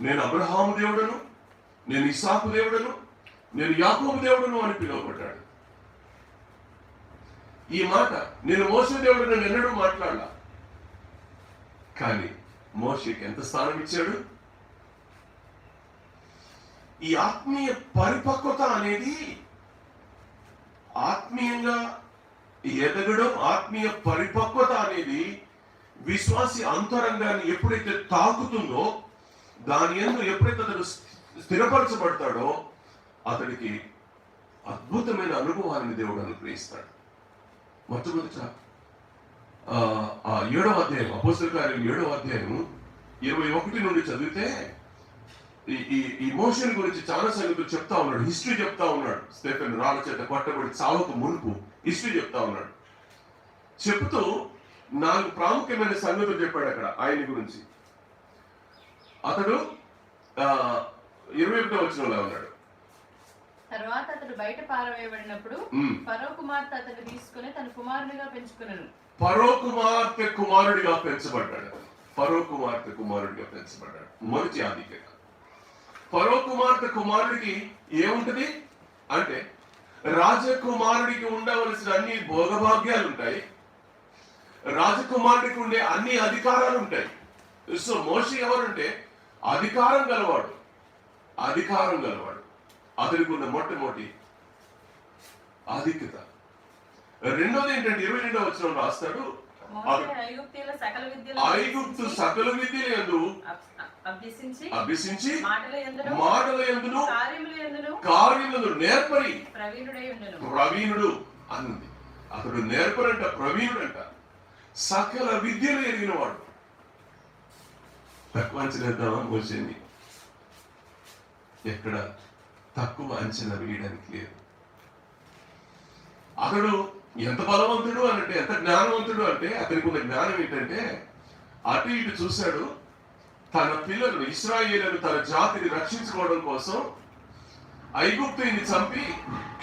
Speaker 1: నేను అబ్రహాము దేవుడను, నేను ఇస్సాకు దేవుడను, నేను యాకోబు దేవుడను అని పిలువబడ్డాడు. ఈ మాట నేను మోషే దేవుడను ఎన్నడూ మాట్లాడలా. కానీ మోషేకి ఎంత స్థానం ఇచ్చాడు? ఈ ఆత్మీయ పరిపక్వత అనేది, ఆత్మీయంగా ఎదగడం, ఆత్మీయ పరిపక్వత అనేది విశ్వాసి అంతరంగాన్ని ఎప్పుడైతే తాకుతుందో, దాని యందు ఎప్పుడైతే అతడు స్థిరపరచబడతాడో, అతడికి అద్భుతమైన అనుభవాన్ని దేవుడు అనుగ్రహిస్తాడు. మొట్టమొదట 7వ అధ్యాయం, అపోస్తలుల కార్యం 7వ అధ్యాయం 21 నుండి చదివితే ఈ మోషన్ గురించి చాలా సంగతులు చెప్తా ఉన్నాడు. హిస్టరీ చెప్తా ఉన్నాడు. స్టెఫెన్ రాళ్ళ చేత కొట్టబడి చావకు మునుపు హిస్టరీ చెప్తా ఉన్నాడు. చెప్తూ 4 ప్రాముఖ్యమైన సంగతులు చెప్పాడు అక్కడ ఆయన గురించి. అతడు 21వ వచనంలో ఉన్నాడు.
Speaker 2: తర్వాత అతడు బయట పారవేయబడినప్పుడు ఫరో కుమార్తె అతన్ని తీసుకుని తన కుమారునిగా పెంచుకున్నాను.
Speaker 1: ఫరో కుమార్తె కుమారుడిగా పెంచబడ్డాడు. మొదటి ఆధిక్యత. ఫరో కుమార్తె కుమారుడికి ఏముంటది అంటే, రాజకుమారుడికి ఉండవలసిన అన్ని భోగభాగ్యాలు ఉంటాయి, రాజకుమారుడికి ఉండే అన్ని అధికారాలు ఉంటాయి. సో మోషే ఎవరంటే అధికారం గలవాడు. అతనికి ఉన్న మొట్టమొదటి ఆధిక్యత. రెండోది ఏంటంటే 22వ వచనంలో రాస్తాడు, ఐగుప్తు సకల విద్యలందు అభ్యసించి మాటల యందును కార్యములందు నేర్పరి ప్రవీణుడు అన్నది. అతడు నేర్పరంట, ప్రవీణుడంట, సకల విద్యలు ఎరిగిన వాడు. తక్కువ అంచనేద్దామా మోషేని? ఎక్కడ తక్కువ అంచనా వేయడానికి లేదు. అతడు ఎంత బలవంతుడు అంటే, ఎంత జ్ఞానవంతుడు అంటే, అతనికి ఉన్న జ్ఞానం ఏంటంటే, అటు ఇటు చూశాడు. తన పిల్లలు ఇశ్రాయేలును, తన జాతిని రక్షించుకోవడం కోసం ఐగుప్తుని చంపి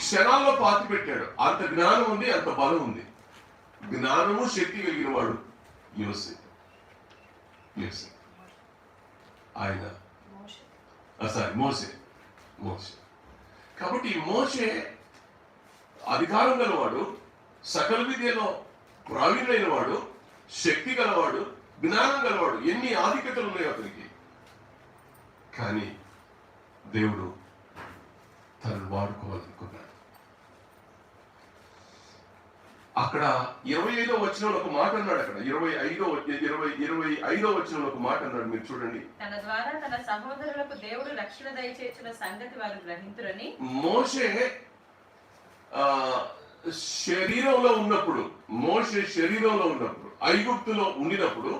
Speaker 1: క్షణాల్లో పాతి పెట్టాడు. అంత జ్ఞానం ఉంది, అంత బలం ఉంది. జ్ఞానము శక్తి కలిగిన వాడు యోసేపు. ఆయన
Speaker 2: మోషే.
Speaker 1: మోషే కాబట్టి మోషే అధికారం గలవాడు, సకల విద్యలో ప్రావీణ్యులైన వాడు, శక్తి గలవాడు, జ్ఞానం గలవాడు, ఎన్ని ఆధిక్యతలు ఉన్నాయి అతనికి. కానీ దేవుడు తనను వాడుకోవాలనుకున్నాడు. అక్కడ 25వ వచనంలో ఒక మాట అన్నాడు. అక్కడ 25వ వచనంలో ఒక మాట అన్నాడు, మీరు చూడండి.
Speaker 2: తన ద్వారా తన సహోదరులకు దేవుడు రక్షణ దయచేసిన సంగతి వారు గ్రహింతురని.
Speaker 1: మోషే శరీరంలో ఉన్నప్పుడు, ఐగుప్తులో ఉండినప్పుడు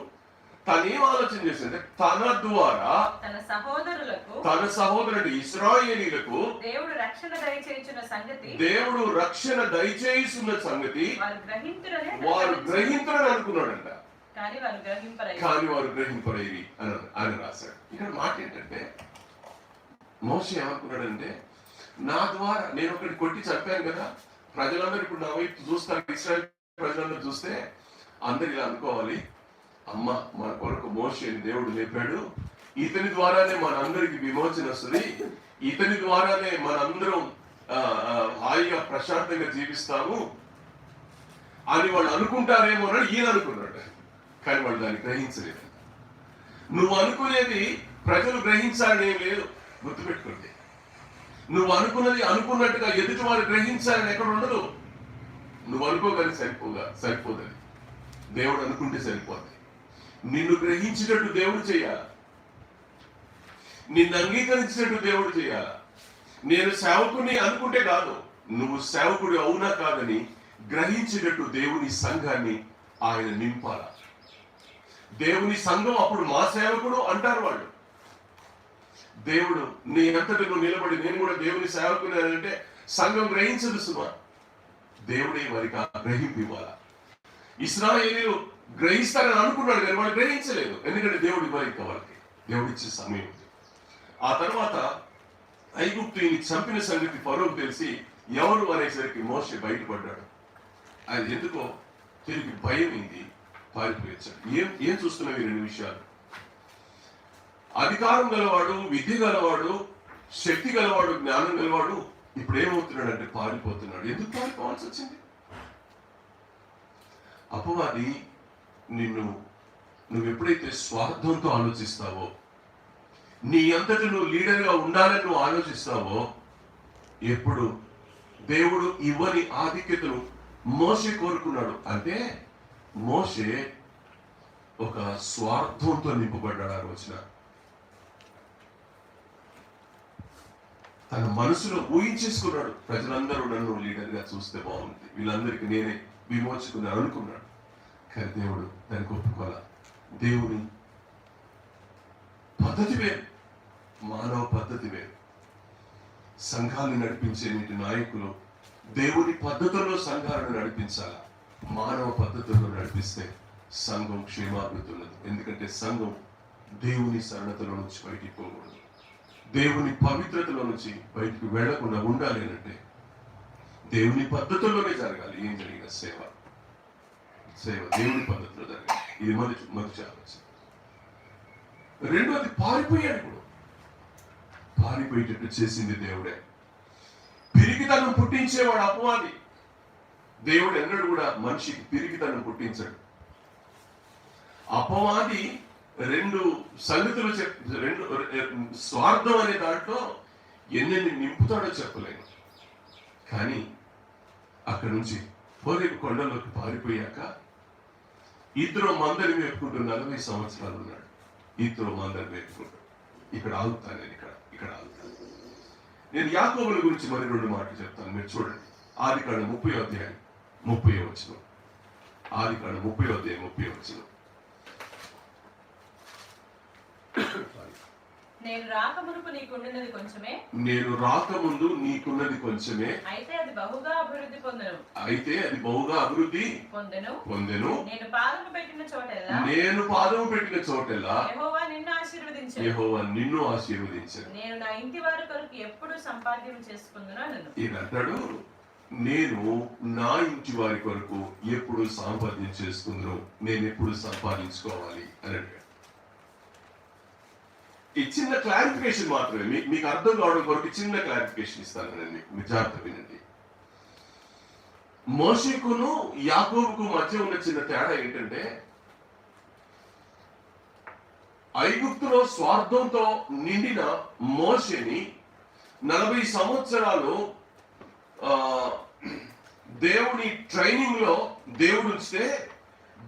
Speaker 1: తను ఏం ఆలోచన చేసిందంటే తన ద్వారా
Speaker 2: తన
Speaker 1: సహోదరుడు ఇశ్రాయేలీయులకు
Speaker 2: దేవుడు రక్షణ
Speaker 1: దయచేయుచున్న సంగతి వారు గ్రహింతురని అనుకున్నాడంట. కానీ వారు గ్రహింపరైరి అని రాశాడు. ఇక్కడ మాట ఏంటంటే మోషే ఏమనుకున్నాడంటే, నా ద్వారా నేను ఒకటి కొట్టి చంపాను కదా, ప్రజలందరూ ఇప్పుడు నా వైపు చూస్తారు, ఇశ్రాయేల్ ప్రజలందరూ చూస్తే అందరు ఇలా అనుకోవాలి, అమ్మ మన కొరకు మోషేని దేవుడు లేపాడు, ఇతని ద్వారానే మనందరికి విమోచన వస్తుంది, ఇతని ద్వారానే మనందరం హాయిగా ప్రశాంతంగా జీవిస్తాము అని వాళ్ళు అనుకుంటారేమో అని ఈయన అనుకున్నాడు. కానీ వాళ్ళు దాన్ని గ్రహించలేదు. నువ్వు అనుకునేది ప్రజలు గ్రహించాలని ఏం లేదు, గుర్తుపెట్టుకోండి. నువ్వు అనుకున్నది అనుకున్నట్టుగా ఎదుటి వారు గ్రహించాలని ఎక్కడ ఉండదు. నువ్వు అనుకోగానే సరిపోదని దేవుడు అనుకుంటే సరిపోతుంది. నిన్ను గ్రహించినట్టు దేవుడు చేయాలి, నిన్ను అంగీకరించినట్టు దేవుడు చేయాలి. నేను సేవకుని అనుకుంటే కాదు, నువ్వు సేవకుడు అవునా కాదని గ్రహించినట్టు దేవుని సంఘాన్ని ఆయన నింపాల. దేవుని సంఘం అప్పుడు మా సేవకుడు అంటారు వాళ్ళు. దేవుడు నీ అంతటి నువ్వు నిలబడి నేను కూడా దేవుని సేవకుని అంటే సంఘం గ్రహించదు సుమా, దేవుడే వారికి గ్రహింపు ఇవ్వాల. ఇశ్రాయేలీయులు గ్రహిస్తారని అనుకున్నాడు కానీ వాళ్ళు గ్రహించలేదు. ఎందుకంటే దేవుడి వారికి వాళ్ళకి దేవుడిచ్చే సమయం. ఆ తర్వాత ఐగుప్తుని చంపిన సంగతి ఫరోకు తెలిసి ఎవరు అనేసరికి మోషే బయటపడ్డాడు. అది ఎందుకో తిరిగి భయం అయింది, పారిపోయించాడు. ఏం చూస్తున్నావు ఈ రెండు విషయాలు? అధికారం గలవాడు, విద్య గలవాడు, శక్తి గలవాడు, జ్ఞానం గలవాడు ఇప్పుడు ఏమవుతున్నాడు అంటే పారిపోతున్నాడు. ఎందుకు పారిపోవాల్సి వచ్చింది? అపవాది నువ్వు ఎప్పుడైతే స్వార్థంతో ఆలోచిస్తావో, నీ అంతటి నువ్వు లీడర్గా ఉండాలని నువ్వు ఆలోచిస్తావో, ఎప్పుడు దేవుడు ఇవ్వని ఆధిక్యతను మోషే కోరుకున్నాడు. అంటే మోషే ఒక స్వార్థంతో నింపబడ్డాడు. ఆ రోజున తన మనసులో ఊహించేసుకున్నాడు, ప్రజలందరూ నన్ను లీడర్గా చూస్తే బాగుంది, వీళ్ళందరికీ నేనే విమోచుకున్నాను అనుకున్నాడు. కానీ దేవుడు దానికి ఒప్పుకోలే. దేవుని పద్ధతి వేరు, మానవ పద్ధతి వేరు. సంఘాన్ని నడిపించే నీటి నాయకులు దేవుని పద్ధతుల్లో సంఘాలను నడిపించాల. మానవ పద్ధతుల్లో నడిపిస్తే సంఘం క్షేమాభివృద్ధులదు. ఎందుకంటే సంఘం దేవుని సరళతలో నుంచి బయటికి పోకూడదు, దేవుని పవిత్రతలో నుంచి బయటికి వెళ్లకుండా ఉండాలి అంటే దేవుని పద్ధతుల్లోనే జరగాలి. ఏం జరిగిన సేవ దేవుని పద్ధతిలో జరగాలి. ఇది మొదటి ఆలోచన. రెండోది, పారిపోయేటట్టు చేసింది దేవుడే. పిరికితనం పుట్టించేవాడు అపవాది. దేవుడు ఎన్నడూ కూడా మనిషికి పిరికితనం పుట్టించాడు. అపవాది రెండు సంగతులు స్వార్థం అనే దాంట్లో ఎన్నెన్ని నింపుతాడో చెప్పలేను. కానీ అక్కడి నుంచి హోరేబు కొండలోకి పారిపోయాక ఇద్దరు మందరి వేపుకుంటూ 40 సంవత్సరాలు ఉన్నాడు. ఇద్దరు మందరి వేపుకుంటూ ఇక్కడ ఆగుతాను. నేను ఇక్కడ ఆగుతాను. నేను యాకోబుల గురించి మరి 2 మాటలు చెప్తాను, మీరు చూడండి. ఆదికాండం 30వ అధ్యాయం 30వ వచనం. ఆదికాండం 30వ అధ్యాయం 30వ వచనం.
Speaker 2: నేను రాకముందు నీకున్నది కొంచెమే, అయితే అది బహుగా అభివృద్ధి పొందెను. నేను పాదము పెట్టిన చోటెల్లా యెహోవా నిన్ను ఆశీర్వదించెను. నేను నా ఇంటి వారి కొరకు ఎప్పుడు సంపాద్యం చేసుకుందును అన్నాడు.
Speaker 1: అంటాడు, నేను నా ఇంటి వారి కొరకు ఎప్పుడు సంపాద్యం చేసుకుందును, నేను ఎప్పుడు సంపాదించుకోవాలి అని అడిగాడు. ఈ చిన్న క్లారిఫికేషన్ మాత్రమే, మీకు అర్థం కావడం కొరకు చిన్న క్లారిఫికేషన్ ఇస్తాను నేను మీకు. మీ జాగ్రత్త వినండి. మోషేకును యాకోబుకు మధ్య ఉన్న చిన్న తేడా ఏంటంటే, ఐగుప్తులో స్వార్థంతో నిండిన మోషేని 40 సంవత్సరాలు దేవుని ట్రైనింగ్ లో దేవుడు ఉంచితే,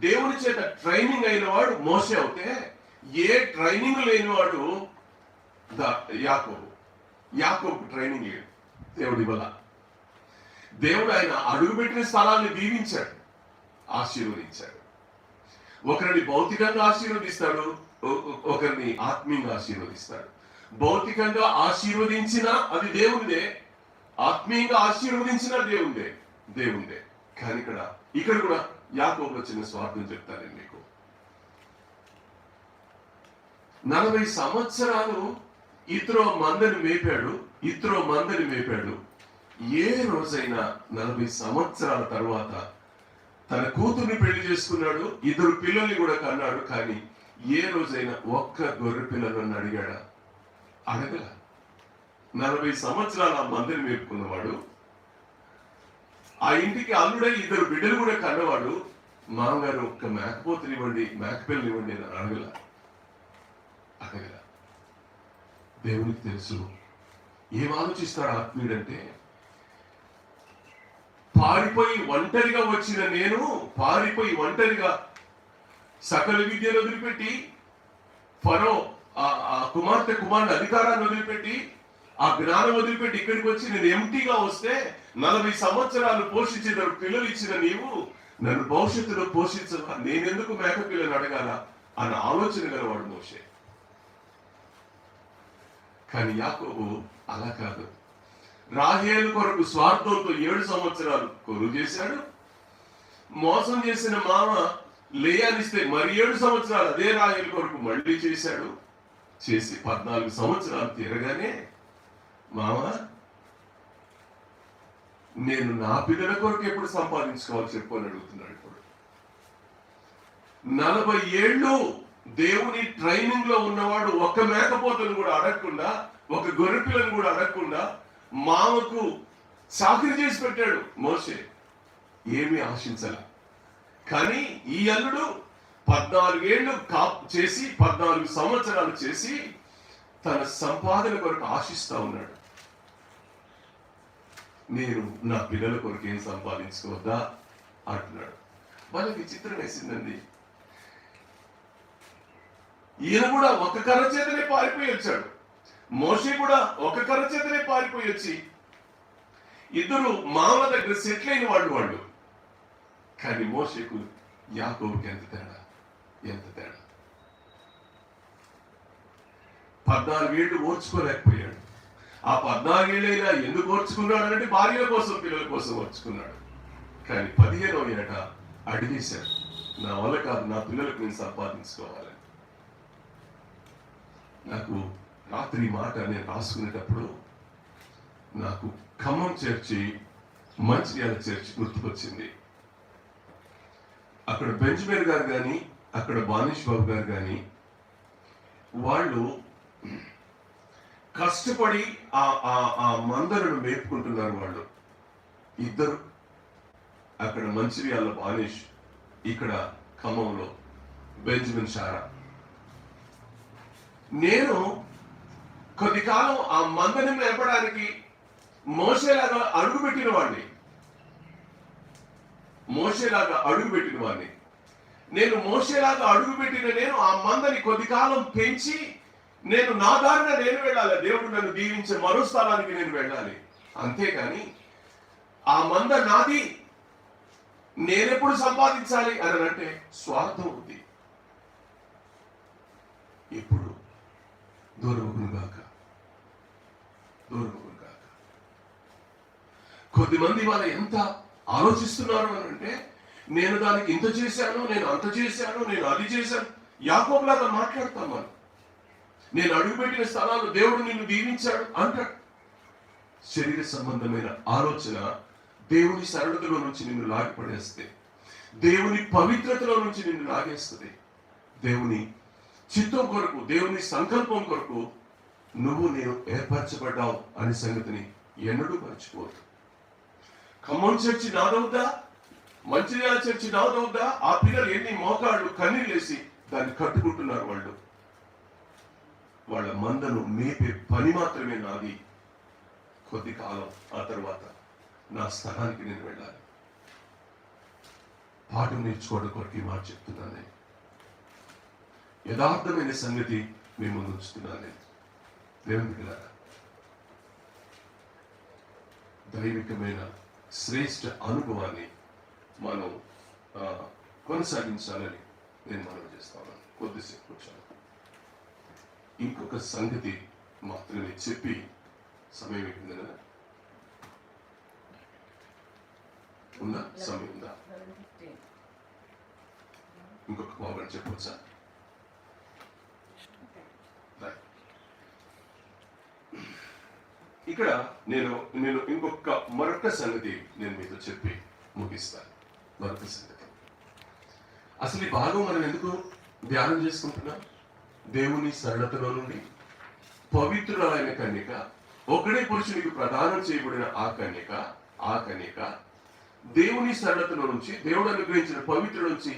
Speaker 1: దేవుని చేత ట్రైనింగ్ అయిన వాడు మోషే అవుతే, ఏ ట్రైనింగ్ లేనివాడు యాకోబు ట్రైనింగ్ లేదు. దేవుడి వల్ల దేవుడు ఆయన అడుగుపెట్టిన స్థలాన్ని దీవించాడు, ఆశీర్వదించాడు. ఒకరిని భౌతికంగా ఆశీర్వదిస్తాడు, ఒకరిని ఆత్మీయంగా ఆశీర్వదిస్తాడు. భౌతికంగా ఆశీర్వదించిన అది దేవునిదే, ఆత్మీయంగా ఆశీర్వదించిన దేవుందే. కానీ ఇక్కడ కూడా యాకోబులో చిన్న స్వార్థం చెప్తాను నేను మీకు. 40 సంవత్సరాలు ఇత్రో మందని మేపాడు. ఏ రోజైనా 40 సంవత్సరాల తర్వాత తన కూతుర్ని పెళ్లి చేసుకున్నాడు, 2 పిల్లల్ని కూడా కన్నాడు. కానీ ఏ రోజైనా ఒక్క గొర్రె పిల్లలను అడిగాడా? అడగల. 40 సంవత్సరాలు ఆ మందిని మేపుకున్నవాడు, ఆ ఇంటికి అల్లుడై 2 బిడ్డలు కూడా కన్నవాడు, మామగారు ఒక్క మేకపోతునివ్వండి, మేకపిల్లనివ్వండి అని అడగల. దేవునికి తెలుసు ఏం ఆలోచిస్తాడు ఆత్మీయుడంటే, పారిపోయి ఒంటరిగా సకల విద్యను వదిలిపెట్టి, ఫరో ఆ కుమారుని అధికారాన్ని వదిలిపెట్టి, ఆ జ్ఞానం వదిలిపెట్టి ఇక్కడికి వచ్చి నేను ఎంటీగా వస్తే 40 సంవత్సరాలు పోషించి 2 పిల్లలు ఇచ్చిన నీవు నన్ను భవిష్యత్తులో పోషించవా? నేనెందుకు మేక పిల్లని అడగాల అన్న ఆలోచన గలవాడు మోషే. కానీ యాకోబు అలా కాదు. రాహేలు కొరకు స్వార్థంతో 7 సంవత్సరాలు కొలువు చేశాడు. మోసం చేసిన మామ లేయానిస్తే మరి 7 సంవత్సరాలు అదే రాహేలు కొరకు మళ్ళీ చేశాడు. చేసి 14 సంవత్సరాలు తీరగానే, మామ నేను నా పిల్లల కొరకు ఎప్పుడు సంపాదించుకోవాలి చెప్పు అని అడుగుతున్నాడు. ఇప్పుడు 40 ఏళ్ళు దేవుని ట్రైనింగ్ లో ఉన్నవాడు ఒక్క మేకపోతను కూడా అడగకుండా, ఒక గొర్రె పిల్లను కూడా అడగకుండా మామకు చాకరీ చేసి పెట్టాడు మోషే. ఏమీ ఆశించాల. కానీ ఈ అల్లుడు 14 ఏళ్ళు చేసి 14 సంవత్సరాలు చేసి తన సంపాదన కొరకు ఆశిస్తా ఉన్నాడు. నేను నా పిల్లల కొరకు ఏం సంపాదించుకోవద్దా అంటున్నాడు. వాళ్ళకి విచిత్రం వేసిందండి. ఈయన కూడా ఒక కర్ర చేతనే పారిపోయి వచ్చాడు, మోషే కూడా ఒక కర్ర చేతనే పారిపోయి వచ్చి, 2 మామ దగ్గర సెటిల్ అయిన వాళ్ళు. కానీ మోషేకు యాకోబుకి ఎంత తేడా. 14 ఏళ్ళు ఓర్చుకోలేకపోయాడు. ఆ 14 ఏళ్ళైనా ఎందుకు ఓర్చుకున్నాడు అంటే భార్యల కోసం, పిల్లల కోసం ఓర్చుకున్నాడు. కానీ 15వ ఏట అడిగేశాడు, నా వల్ల కాదు, నా పిల్లలకు నేను సంపాదించుకోవాలి. నాకు రాత్రి మాట నేను రాసుకునేటప్పుడు నాకు ఖమ్మం చర్చి, మంచిర్యాల చర్చి గుర్తుకొచ్చింది. అక్కడ బెంజమిన్ గారు కానీ, అక్కడ బానిష్ బాబు గారు కానీ, వాళ్ళు కష్టపడి ఆ మందలను మేపుకుంటున్నారు. వాళ్ళు 2, అక్కడ మంచిర్యాల బానిష్, ఇక్కడ ఖమ్మంలో బెంజమిన్ షారా. నేను కొద్ది కాలం ఆ మందని మేపడానికి మోషేలాగా అడుగుపెట్టిన వాడిని. నేను మోషేలాగా అడుగుపెట్టిన నేను ఆ మందని కొద్ది కాలం పెంచి, నేను నా దారిన నేను వెళ్ళాలి, దేవుడు నన్ను దీవించే మరో స్థలానికి నేను వెళ్ళాలి. అంతేకాని ఆ మంద నాది, నేనెప్పుడు సంపాదించాలి అని అంటే స్వార్థం ఉంది. ఎప్పుడు దూరమును గాక. కొద్దిమంది వాళ్ళు ఎంత ఆలోచిస్తున్నారు అని అంటే, నేను దానికి ఇంత చేశాను, నేను అంత చేశాను, నేను అది చేశాను. యాకోబులాగా మాట్లాడతాం మనం. నేను అడుగుపెట్టిన స్థలాలు దేవుడు నిన్ను దీవించాడు అంటాడు. శరీర సంబంధమైన ఆలోచన దేవుని సరళతలో నుంచి నిన్ను లాగిపడేస్తే, దేవుని పవిత్రతలో నుంచి నిన్ను లాగేస్తుంది. దేవుని చిత్తం కొరకు, దేవుని సంకల్పం కొరకు నేను ఏర్పరచబడ్డావు అనే సంగతిని ఎన్నడూ మర్చిపోదు. ఖమ్మం చర్చి నాదవుద్దా, మంచిర్యాల చర్చి నాదవుద్దా? ఆ పిల్లలు ఎన్ని మోకాళ్ళు కన్నీళ్ళేసి దాన్ని కట్టుకుంటున్నారు. వాళ్ళ మందను మేపే పని మాత్రమే నాది. కొద్ది కాలం ఆ తర్వాత నా స్థలానికి నేను వెళ్ళాలి. పాఠం నేర్చుకోవడం కొరకు ఈ మాట చెప్తున్నాను. నేను యథార్థమైన సంగతి మీ ముందు ఉంచుతున్నాను. నేను దేవుని పిల్లరా, దైవికమైన శ్రేష్ఠ అనుభవాన్ని మనం కొనసాగించాలని నేను మనవి చేస్తాను. కొద్దిసేపు కూర్చోను. ఇంకొక సంగతి మాత్రమే చెప్పి సమయం అయిపోయింది కదా, ఉందా? సమయం ఉందా? ఇంకొక పావుగంట చెప్పవచ్చా? ఇక్కడ నేను మరొక సంగతి నేను మీతో చెప్పి ముగిస్తాను. మరొక సంగతి, అసలు ఈ భాగం మనం ఎందుకు ధ్యానం చేసుకుంటున్నాం? దేవుని సరళతలో నుండి పవిత్రులైన కన్యక, ఒకడే పురుషునికి ప్రదానం చేయబడిన ఆ కన్యక దేవుని సరళతలో నుంచి, దేవుడు అనుగ్రహించిన పవిత్రుల నుంచి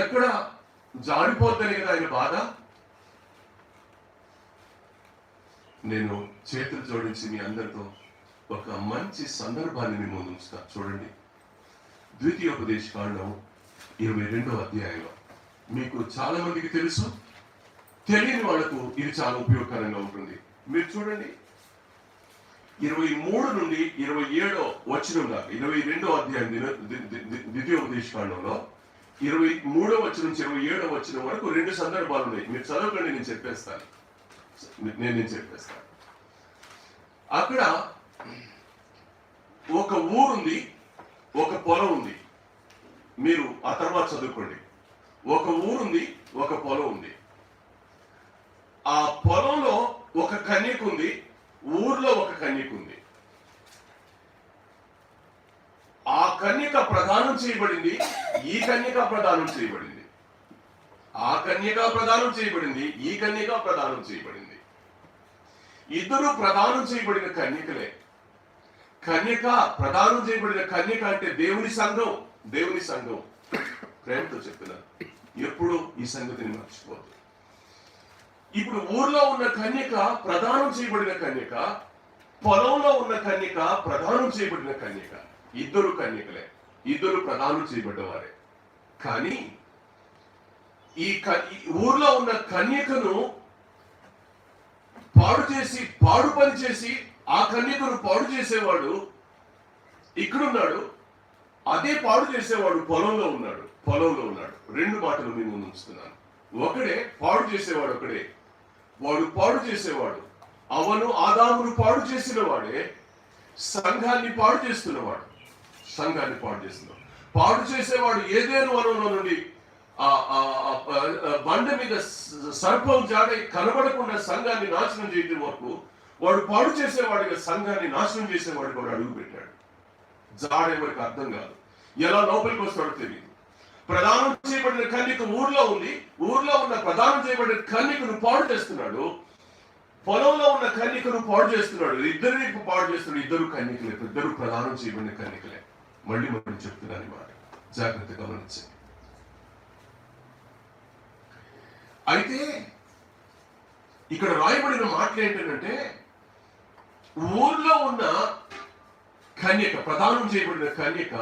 Speaker 1: ఎక్కడ జారిపోద్దని కదా ఆయన బాధ. నేను చేతులు జోడించి మీ అందరితో ఒక మంచి సందర్భాన్ని మీ ముందు ఉంచుతా. చూడండి, ద్వితీయోపదేశకాండం 22వ అధ్యాయంలో. మీకు చాలా మందికి తెలుసు, తెలియని వాళ్లకు ఇది చాలా ఉపయోగకరంగా ఉంటుంది. మీరు చూడండి, 23 నుండి 27వ వచనం దాకా, 22వ అధ్యాయం ద్వితీయోపదేశకాండంలో 23వ వచనం నుంచి 27వ వచనం వరకు 2 సందర్భాలు ఉన్నాయి. మీరు చదవకండి, నేను చెప్పేస్తాను. అక్కడ ఒక ఊరుంది, ఒక పొలం ఉంది. మీరు ఆ తర్వాత చదువుకోండి. ఒక ఊరుంది, ఒక పొలం ఉంది. ఆ పొలంలో ఒక కన్యక ఉంది, ఊర్లో ఒక కన్యక ఉంది. ఆ కన్యక ప్రదానం చేయబడింది, ఈ కన్యక ప్రదానం చేయబడింది. ఆ కన్యక ప్రదానం చేయబడింది, ఈ కన్యక ప్రదానం చేయబడింది. ఇద్దరు ప్రదానం చేయబడిన కన్యకలే. కన్యక, ప్రదానం చేయబడిన కన్యక అంటే దేవుని సంఘం. దేవుని సంఘం. ప్రేమతో చెప్తున్నాను, ఎప్పుడు ఈ సంగతిని మర్చిపోద్దు. ఇప్పుడు ఊర్లో ఉన్న కన్యక ప్రదానం చేయబడిన కన్యక, పొలంలో ఉన్న కన్యక ప్రదానం చేయబడిన కన్యక. ఇద్దరు కన్యకలే, ఇద్దరు ప్రదానం చేయబడ్డవారే. కానీ ఈ ఊర్లో ఉన్న కన్యకను పాడు పని చేసి ఆ కన్యకను పాడు చేసేవాడు ఇక్కడున్నాడు. అదే పాడు చేసేవాడు పొలంలో ఉన్నాడు. 2 మాటలు మీ ముందు ఉంచుతున్నాను. ఒకడే పాడు చేసేవాడు, ఒకడే వాడు పాడు చేసేవాడు. అవను ఆదామును పాడు చేసిన వాడే సంఘాన్ని పాడు చేస్తున్నవాడు. పాడు చేసేవాడు ఏదేను వనంలో నుండి బండ మీద సర్పం జాడై కనబడకుండా సంఘాన్ని నాశనం చేయడం వరకు వాడు పాడు చేసేవాడిగా సంఘాన్ని నాశనం చేసేవాడు కూడా అడుగు పెట్టాడు. జాడే వరకు అర్థం కాదు, ఎలా లోపలికి వస్తాడో తెలియదు. ప్రదానం చేయబడిన కన్యక ఊర్లో ఉంది, ఊర్లో ఉన్న ప్రదానం చేయబడిన కన్యకను పాడు చేస్తున్నాడు. పొలంలో ఉన్న కన్యకను పాడు చేస్తున్నాడు. ఇద్దరిని పాడు చేస్తున్నాడు. ఇద్దరు కన్యకలే, ఇద్దరు ప్రదానం చేయబడిన కన్యకలే. మళ్ళీ చెప్తున్నాను మాట, జాగ్రత్తగా గమనించండి. అయితే ఇక్కడ రాయబడిన మాటలు ఏంటంటే, ఊర్లో ఉన్న కన్యక, ప్రదానం చేయబడిన కన్యక,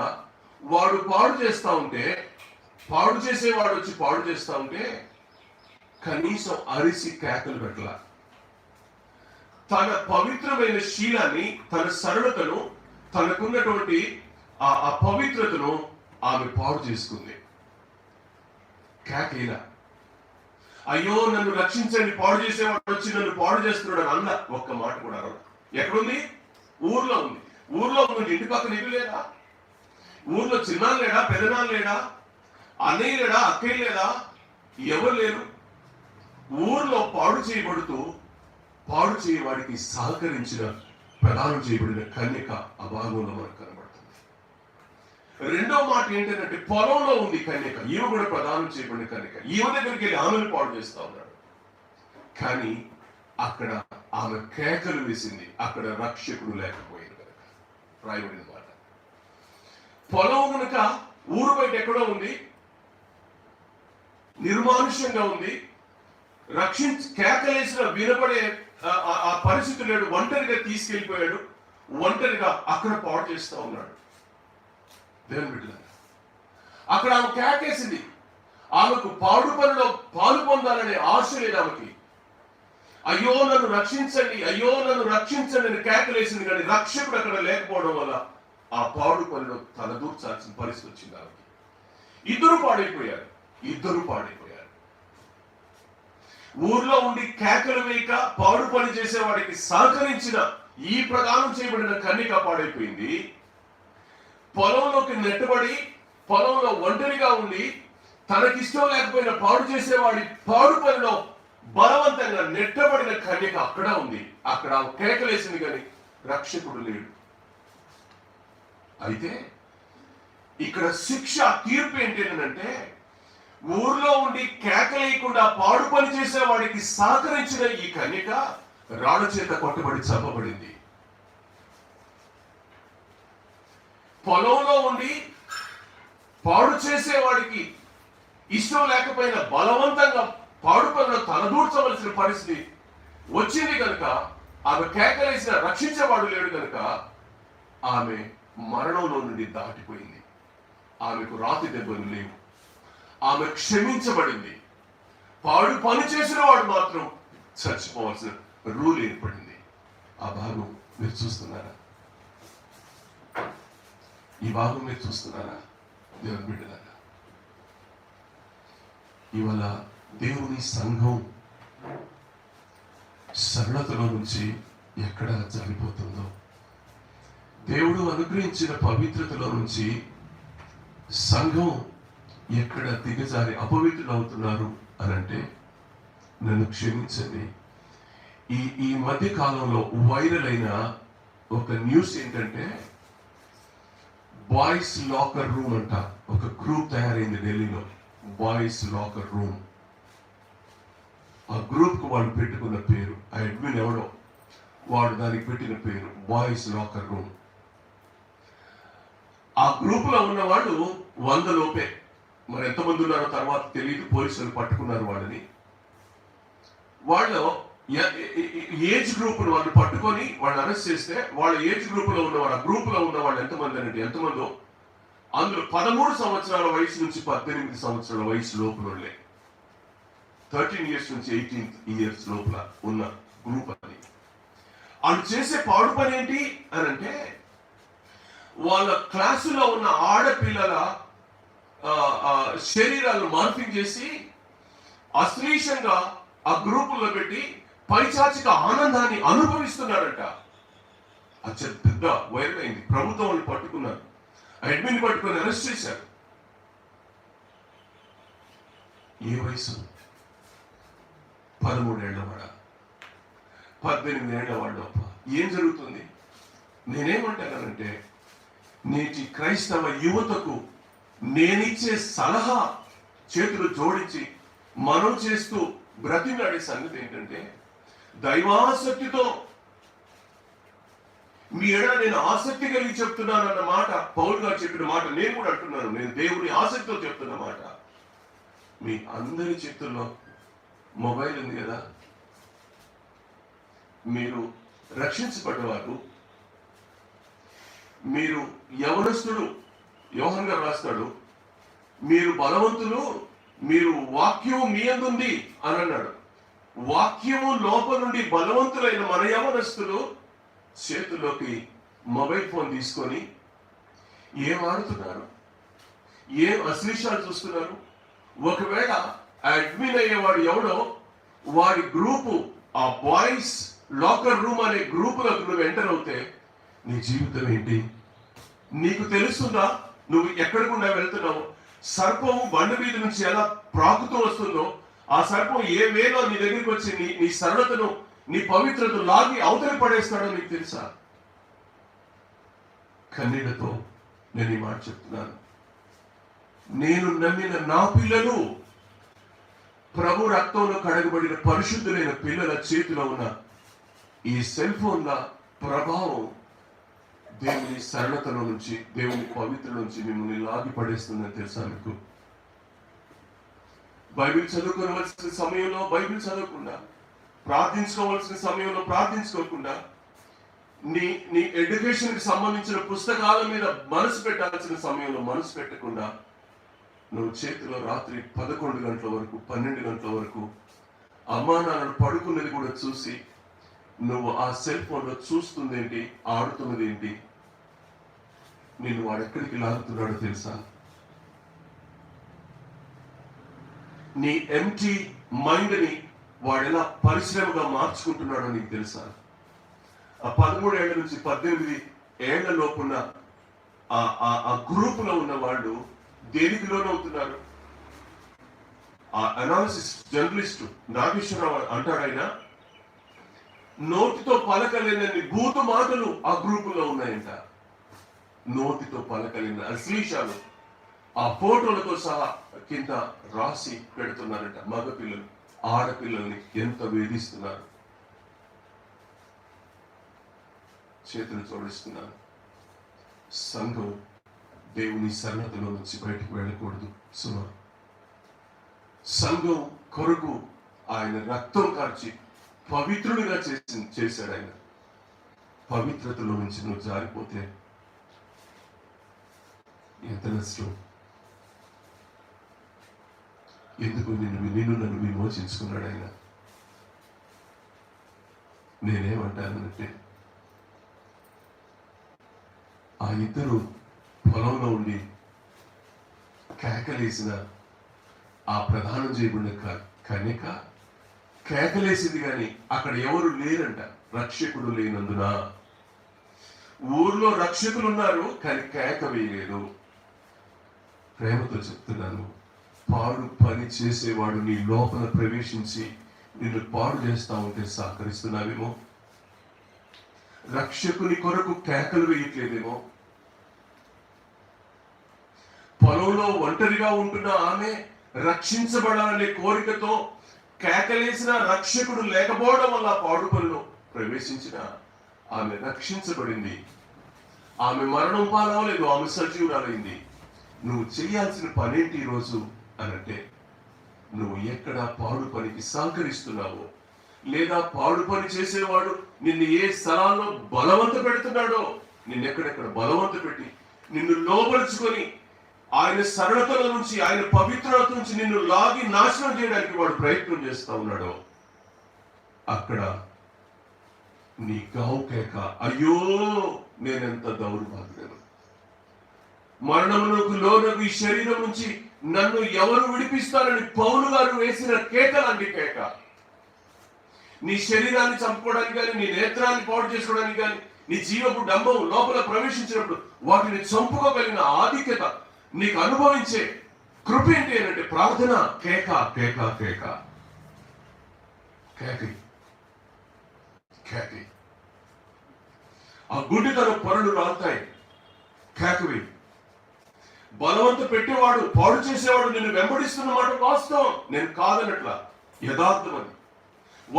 Speaker 1: వాడు పాడు చేస్తా ఉంటే, పాడు చేసేవాడు వచ్చి పాడు చేస్తా ఉంటే కనీసం అరిసి కేకలు పెట్టల. తన పవిత్రమైన శీలాన్ని, తన సరళతను, తనకున్నటువంటి ఆ పవిత్రతను ఆమె పాడు చేసుకుంది. కేకీల, అయ్యో నన్ను రక్షించండి, పాడు చేసేవాడు వచ్చి నన్ను పాడు చేస్తున్నాడు అని అన్న ఒక్క మాట కూడా అరవదు. ఎక్కడుంది? ఊర్లో ఉంది. ఊర్లో ఉంది. ఇంటి పక్కన ఇల్లు లేదా? ఊర్లో చిన్నాళ్ళు లేడా, పెదనాళ్ళు లేడా, అన్నయ్య లేడా, అక్కయ్య లేదా? ఎవరు లేరు. ఊర్లో పాడు చేయబడుతూ పాడు చేయవాడికి సహకరించిన ప్రదానం చేయబడిన కన్యక ఆ భాగంలో మనకు కనబడుతుంది. రెండో మాట ఏంటంటే పొలంలో ఉంది కన్యక, ఈమె కూడా ప్రదానం చేయబడిన కన్యక. ఈమె దగ్గరికి వెళ్ళి ఆమెను పాడు చేస్తా ఉన్నాడు. కానీ అక్కడ ఆమె కేకలు వేసింది, అక్కడ రక్షకుడు లేకపోయింది కనుక. రాయబడిన మాట, పొలం కనుక ఊరు బయట ఎక్కడో ఉంది, నిర్మానుష్యంగా ఉంది, కేకలేసిన వినపడే ఆ పరిస్థితి లేడు. ఒంటరిగా తీసుకెళ్లిపోయాడు, ఒంటరిగా అక్కడ పాడు చేస్తా ఉన్నాడు. దేవుని బిడ్డలారా, అక్కడ ఆమె కేకేసింది. ఆమెకు పాడు పనిలో పాలు పొందాలనే ఆశ లేదు ఆమెకి. అయ్యో నన్ను రక్షించండి, అయ్యో నన్ను రక్షించండి అని కేకలేసింది. కానీ రక్షకుడు అక్కడ లేకపోవడం వల్ల ఆ పాడు పనిలో తలదూర్చాల్సిన పరిస్థితి వచ్చింది ఆమెకి. ఇద్దరు పాడైపోయారు. ఊర్లో ఉండి కేకలు వేయక పాడు పని చేసేవాడికి సహకరించిన ఈ ప్రదానం చేయబడిన కన్యక పాడైపోయింది. పొలంలోకి నెట్టబడి పొలంలో ఒంటరిగా ఉండి తనకిష్టం లేకపోయినా పాడు చేసేవాడి పాడు పనిలో బలవంతంగా నెట్టబడిన కన్యక అక్కడ ఉంది. అక్కడ కేకలేసింది కానీ రక్షకుడు లేడు. అయితే ఇక్కడ శిక్ష, తీర్పు ఏంటంటే, ఊర్లో ఉండి కేకలేయకుండా పాడు పని చేసేవాడికి సహకరించిన ఈ కన్యక రాళ్ళ చేత కొట్టబడి చంపబడింది. పొలంలో ఉండి పాడు చేసేవాడికి ఇష్టం లేకపోయినా బలవంతంగా పాడు పనిలో తలదూర్చవలసిన పరిస్థితి వచ్చింది కనుక, ఆమె కేకలేసిన రక్షించేవాడు లేడు కనుక ఆమె మరణంలో నుండి దాటిపోయింది. ఆమెకు రాతి దెబ్బలు లేవు, ఆమె క్షమించబడింది. పాడు పని చేసిన వాడు మాత్రం చచ్చిపోవాల్సిన రూల్ ఏర్పడింది. ఆ భాగం మీరు చూస్తున్నారా? ఈ భాగం మీరు చూస్తున్నారా? దేవుని బిడ్డలారా, ఇవాళ దేవుని సంఘం సరళతలో నుంచి ఎక్కడ జారిపోతుందో, దేవుడు అనుగ్రహించిన పవిత్రతలో నుంచి సంఘం ఎక్కడ దిగజారి అపవిత్రులు అవుతున్నారు అని అంటే, నన్ను క్షమించండి, ఈ మధ్య కాలంలో వైరల్ అయిన ఒక న్యూస్ ఏంటంటే, బాయ్స్ లాకర్ రూమ్ అంట ఒక గ్రూప్ తయారైంది ఢిల్లీలో. బాయ్స్ లాకర్ రూమ్, ఆ గ్రూప్ కు వాళ్ళు పెట్టుకున్న పేరు, ఆ అడ్మిన్ ఎవడో వాడు దానికి పెట్టిన పేరు బాయ్స్ లాకర్ రూమ్. ఆ గ్రూప్ లో ఉన్న వాళ్ళు 100 లోపే. మరి ఎంతమంది ఉన్నారో తర్వాత తెలియదు. పోలీసులు పట్టుకున్నారు వాళ్ళని. వాళ్ళు ఏజ్ గ్రూప్ వాళ్ళు పట్టుకొని వాళ్ళు అరెస్ట్ చేస్తే, వాళ్ళ ఏజ్ గ్రూప్ లో ఉన్నవాళ్ళు, ఆ గ్రూప్ లో ఉన్న వాళ్ళు ఎంతమంది అంటే ఎంతమందో, అందులో 13 సంవత్సరాల వయసు నుంచి 18 సంవత్సరాల వయసు లోపలే, 13 ఇయర్స్ నుంచి 18 ఇయర్స్ లోపల ఉన్న గ్రూప్ అది. వాళ్ళు చేసే పాడు పని ఏంటి అని అంటే, వాళ్ళ క్లాసులో ఉన్న ఆడపిల్లల శరీరాలను మార్పింగ్ చేసి అశ్లీషంగా ఆ గ్రూపుల్లో పెట్టి పైచాచిక ఆనందాన్ని అనుభవిస్తున్నారట. అది పెద్ద వైరల్ అయింది. ప్రభుత్వం వాళ్ళు పట్టుకున్నారు, అడ్మిన్ పట్టుకొని అరెస్ట్ చేశారు. ఏ వయసు? 13 ఏళ్ల వాడ, 18 ఏళ్ల వాడు. ఏం జరుగుతుంది? నేనేమంటానంటే, నేటి క్రైస్తవ యువతకు నేనిచ్చే సలహా చేతులు జోడించి మనం చేస్తూ బ్రతిమలాడే సంగతి ఏంటంటే, దైవాసక్తితో మీ ఎడ నేను ఆసక్తి కలిగి చెప్తున్నాను అన్న మాట పౌలు గారు చెప్పిన మాట నేను కూడా అంటున్నాను. నేను దేవుని ఆసక్తితో చెప్తున్న మాట. మీ అందరి చేతుల్లో మొబైల్ ఉంది కదా. మీరు రక్షించబడ్డవారు, మీరు యవనస్తుడు. యోహన్ గారు రాస్తాడు, మీరు బలవంతులు, మీరు వాక్యము మీ యందుంది అని అన్నాడు. వాక్యము లోపల నుండి బలవంతులైన మన యవనస్తులు చేతుల్లోకి మొబైల్ ఫోన్ తీసుకొని ఏం ఆడుతున్నారు, ఏం అశ్లీషాలు చూస్తున్నారు. ఒకవేళ అడ్మిన్ అయ్యేవాడు ఎవడో, వాడి గ్రూపు, ఆ బాయ్స్ లాకర్ రూమ్ అనే గ్రూపులకు నువ్వు ఎంటర్ అవుతే నీ జీవితం ఏంటి? నీకు తెలుస్తుందా నువ్వు ఎక్కడి గుండా వెళ్తున్నావు? సర్పము బండ మీద నుంచి ఎలా ప్రాకుతూ వస్తుందో, ఆ సర్పం ఏ వేలో నీ దగ్గరికి వచ్చి నీ సరళతను, నీ పవిత్రతను లాగి అవతలి పడేస్తాడో నీకు తెలుసా? కన్నీళ్లతో నేను ఈ మాట చెప్తున్నాను. నేను నమ్మిన నా పిల్లలు ప్రభు రక్తంలో కడగబడిన పరిశుద్ధులైన పిల్లల చేతిలో ఉన్న ఈ సెల్ ఫోన్ల ప్రభావం దేవుని సరళతలో నుంచి, దేవుని పవిత్ర నుంచి మిమ్మల్ని లాగి పడేస్తుందని తెలుసా మీకు? బైబిల్ చదువుకోవలసిన సమయంలో బైబిల్ చదవకుండా, ప్రార్థించుకోవాల్సిన సమయంలో ప్రార్థించుకోకుండా, నీ ఎడ్యుకేషన్ కి సంబంధించిన పుస్తకాల మీద మనసు పెట్టాల్సిన సమయంలో మనసు పెట్టకుండా, నువ్వు చేతిలో రాత్రి 11 గంటల వరకు 12 గంటల వరకు అమ్మా నాన్నలు పడుకున్నది కూడా చూసి నువ్వు ఆ సెల్ ఫోన్లో చూస్తుంది ఏంటి, ఆడుతున్నది ఏంటి, నిన్ను వాడు ఎక్కడికి లాగుతున్నాడో తెలుసా? నీ ఎంటీ మైండ్ ని వాడు ఎలా పరిశ్రమగా మార్చుకుంటున్నాడో నీకు తెలుసా? ఆ 13 ఏళ్ల నుంచి 18 ఏళ్ల లోపున్న ఆ గ్రూప్ లో ఉన్న వాళ్ళు దేనికి లోనవుతున్నారు? ఆ అనాలిసిస్ జర్నలిస్ట్ నాగేశ్వరరావు అంటాడు, ఆయన నోటితో పలకలేనన్ని భూత మాటలు ఆ గ్రూపులో ఉన్నాయంట. నోటితో పలకలేని అశ్లీషాలు ఆ ఫోటోలతో సహా కింద రాసి పెడుతున్నారంట. మగపిల్లలు ఆడపిల్లల్ని ఎంత వేధిస్తున్నారు, చేతులు జోడిస్తున్నారు. సంఘం దేవుని సన్నతలో నుంచి బయటకు వెళ్ళకూడదు సుమా. సంఘం కొరకు ఆయన రక్తం కార్చి పవిత్రుడిగా చేశాడు ఆయన. పవిత్రతలో నుంచి నువ్వు జారిపోతే ఎంత నష్టం. ఎందుకు నన్ను విమోచించుకున్నాడు ఆయన. నేనేమంటానంటే, ఆ ఇద్దరు పొలంలో ఉండి కేకలేసిన ఆ ప్రధానం చేయబడిన కన్యక కేకలేసింది, కానీ అక్కడ ఎవరు లేరంట. రక్షకుడు లేనందున. ఊర్లో రక్షకులు ఉన్నారు కానీ కేక వేయలేదు. ప్రేమతో చెప్తున్నాను, పాడు పని చేసేవాడు నీ లోపల ప్రవేశించి నిన్ను పాడు చేస్తా ఉంటే సహకరిస్తున్నావేమో. రక్షకుని కొరకు కేకలు వేయట్లేదేమో. పొలంలో ఒంటరిగా ఉంటున్న ఆమె రక్షించబడాలనే కోరికతో కేకలేసిన రక్షకుడు లేకపోవడం వల్ల పాడు పనిలో ప్రవేశించిన ఆమె రక్షించబడింది. ఆమె మరణం పాలవలేదు, ఆమె సజీవురాలైంది. నువ్వు చేయాల్సిన పనేంటి ఈరోజు అనంటే, నువ్వు ఎక్కడ పాడు పనికి సహకరిస్తున్నావో, లేదా పాడు పని చేసేవాడు నిన్ను ఏ స్థలాల్లో బలవంత పెడుతున్నాడో, నిన్నెక్కడెక్కడ బలవంత పెట్టి నిన్ను లోపరుచుకొని ఆయన సరళతల నుంచి, ఆయన పవిత్రత నుంచి నిన్ను లాగి నాశనం చేయడానికి వాడు ప్రయత్నం చేస్తా ఉన్నాడో, అక్కడ నీ గావు కేక, అయ్యో నేనెంత దౌర్భాగ్యుడను, మరణమునకు లోనకు ఈ శరీరం నుంచి నన్ను ఎవరు విడిపిస్తారని పౌలు గారు వేసిన కేక లాంటి కేక. నీ శరీరాన్ని చంపుకోవడానికి కానీ, నీ నేత్రాన్ని పాడు చేసుకోవడానికి కానీ, నీ జీవపు డంబం లోపల ప్రవేశించినప్పుడు వాటిని చంపుకోగలిగిన ఆధిక్యత నీకు అనుభవించే కృప ఏంటి అంటే ప్రార్థన. కేక కేక కేక కేక కేక. ఆ గుడ్డితనం పనులు రాలుతాయి. కేకవి. బలవంత పెట్టేవాడు, పాడు చేసేవాడు నిన్ను వెంబడిస్తున్న మాట వాస్తవం, నేను కాదనట్లా, యథార్థం అది.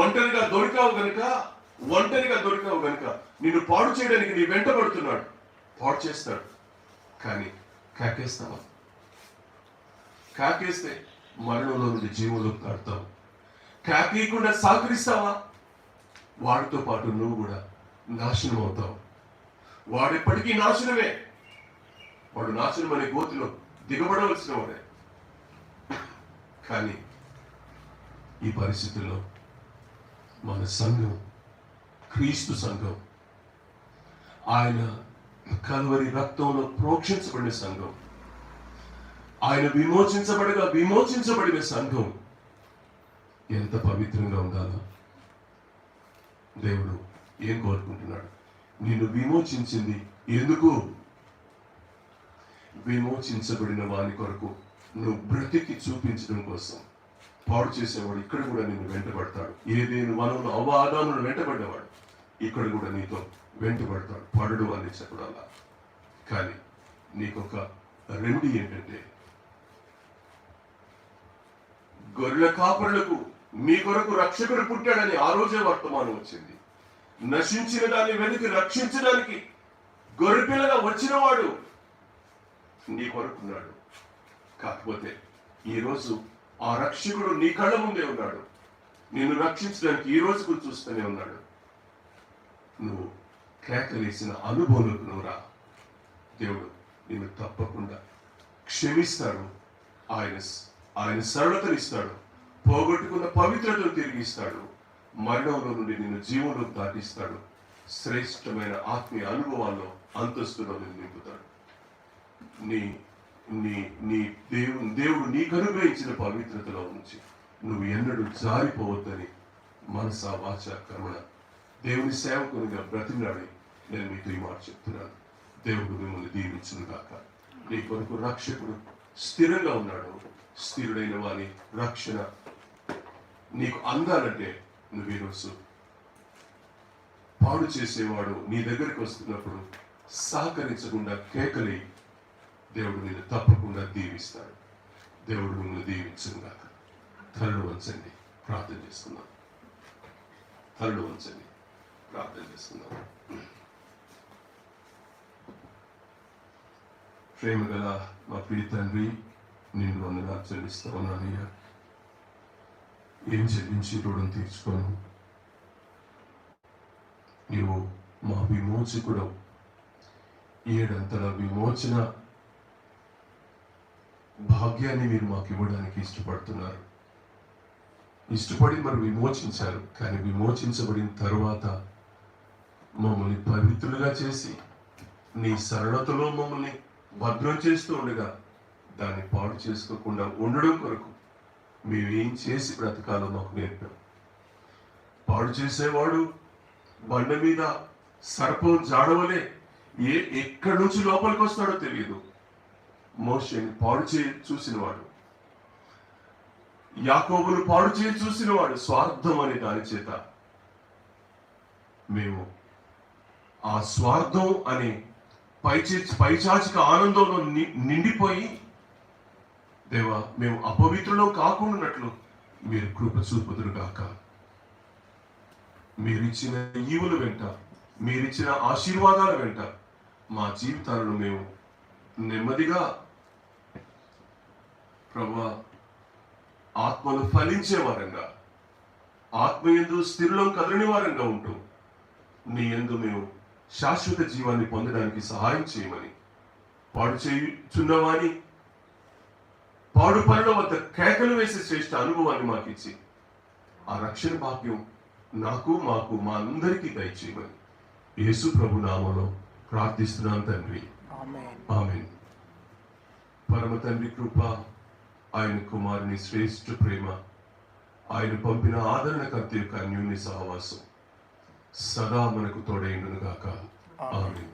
Speaker 1: ఒంటరిగా దొరికావు గనుక నిన్ను పాడు చేయడానికి నీ వెంటబడుతున్నాడు, పాడు చేస్తాడు. కానీ కాకేస్తావా? కాకేస్తే మరణంలో నుండి జీవంలోకి తాడుతావు. కాకేయకుండా సహకరిస్తావా? వాడితో పాటు నువ్వు కూడా నాశనం అవుతావు. వాడెప్పటికీ నాశనమే. వాడు నాశనం అనే గోతిలో దిగబడవలసిన వాడే. కానీ ఈ పరిస్థితుల్లో మన సంఘం, క్రీస్తు సంఘం, ఆయన కల్వరి రక్తంలో ప్రోక్షించబడిన సంఘం, ఆయన విమోచించబడిన సంఘం ఎంత పవిత్రంగా ఉండాలో దేవుడు ఏం కోరుకుంటున్నాడు? నిన్ను విమోచించింది ఎందుకు? విమోచించబడిన వాని కొరకు నువ్వు బ్రతికి చూపించడం కోసం. పాడు చేసేవాడు ఇక్కడ కూడా నిన్ను వెంటబడతాడు. ఏదేను వనంలో అవాదామును వెంటబడ్డవాడు ఇక్కడ కూడా నీతో వెంటబడతాడు. పడడు అని చెప్పడాలా. కానీ నీకొక రెమెడీ ఏంటంటే, గొర్రెల కాపరులకు మీ కొరకు రక్షకుడు పుట్టాడని ఆ రోజే వర్తమానం వచ్చింది. నశించిన దాన్ని వెతికి రక్షించడానికి గొర్రెపిల్లగా వచ్చినవాడు నీ కొరకున్నాడు. కాకపోతే ఈరోజు ఆ రక్షకుడు నీ కళ్ళ ముందే ఉన్నాడు. నిన్ను రక్షించడానికి ఈ రోజు కూడా చూస్తూనే ఉన్నాడు. నువ్వు కేకలేసిన అనుభవంలోకి నువ్వు రా. దేవుడు నిన్ను తప్పకుండా క్షమిస్తాడు. ఆయన సరళతనిస్తాడు. పోగొట్టుకున్న పవిత్రతను తిరిగిస్తాడు. మరణంలో నుండి నిన్ను జీవంలోకి దాటిస్తాడు. శ్రేష్టమైన ఆత్మీయ అనుభవాల్లో అంతస్తులో నిన్ను నింపుతాడు. దేవుడు నీకు అనుగ్రహించిన పవిత్రతలో నుంచి నువ్వు ఎన్నడూ జారిపోవద్దని మనసా వాచ కర్మణ దేవుని సేవకునిగా బ్రతిమలాడి నేను మీతో ఈ మాట చెప్తున్నాను. దేవుడు మిమ్మల్ని దీవించును గాక. నీ కొరకు రక్షకుడు స్థిరంగా ఉన్నాడు. స్థిరుడైన వాని రక్షణ నీకు అందాలంటే నువ్వు ఈరోజు పాడు చేసేవాడు నీ దగ్గరికి వస్తున్నప్పుడు సహకరించకుండా కేకలి దేవుడు నిన్ను తప్పకుండా దీవిస్తాడు. దేవుడు మిమ్మల్ని దీవించును గాక. తలలు వంచండి, ప్రార్థన చేసుకుందాం. తలలు వంచండి, ప్రార్థన చేసుకుందాం. ప్రేమ గల మా ప్రియ తండ్రి, నిన్ను వందనాలు చెల్లిస్తా ఉన్నానయ్యా. ఏం చెల్లించి రుణం తీర్చుకోను. నీవు మా విమోచకుడు. ఏడంతల విమోచన భాగ్యాన్ని మీరు మాకు ఇవ్వడానికి ఇష్టపడుతున్నారు. ఇష్టపడి మరి విమోచించారు. కానీ విమోచించబడిన తరువాత మమ్మల్ని పవిత్రులుగా చేసి నీ సరళతలో మమ్మల్ని భద్రం చేస్తూ ఉండగా దాన్ని పాడు చేసుకోకుండా ఉండడం కొరకు మేమేం చేసి బ్రతకాలో మాకు నేర్పాం. పాడు చేసేవాడు బండ మీద సర్పం జాడవలే ఎక్కడి నుంచి లోపలికి వస్తాడో తెలియదు. మోషేని పాడు చేయి చూసినవాడు, యాకోబును పాడు చేయి చూసినవాడు స్వార్థం అనే దాని చేత మేము ఆ స్వార్థం అనే పైచాచిక ఆనందంలో నిండిపోయి దేవా మేము అపవిత్రులో కాకుండానట్లు మీరు కృప చూపుదురు గాక. మీరిచ్చిన ఈవుల వెంట, మీరిచ్చిన ఆశీర్వాదాల వెంట మా జీవితాలను మేము నెమ్మదిగా ప్రభువా ఆత్మను ఫలించే వారంగా, ఆత్మయందు స్థిరులం కదలని వారంగా ఉంటూ నీ యందు మేము శాశ్వత జీవాన్ని పొందడానికి సహాయం చేయమని, పాడు చేయుచున్నవాని పాడు పనుల వద్ద కేకలు వేసే శ్రేష్ఠ అనుభవాన్ని మాకు ఇచ్చి ఆ రక్షణ భాగ్యం నాకు మాకు మా అందరికీ దయచేయమని యేసు ప్రభు నామములో ప్రార్థిస్తున్నాను తండ్రి. ఆమేన్. పరమ తండ్రి కృప, ఆయన కుమారుని శ్రేష్ఠ ప్రేమ, ఆయన పంపిన ఆదరణకర్త యొక్క అన్యోన్య సహవాసం సదా మనకు తోడైండును గాక. ఆమేన్.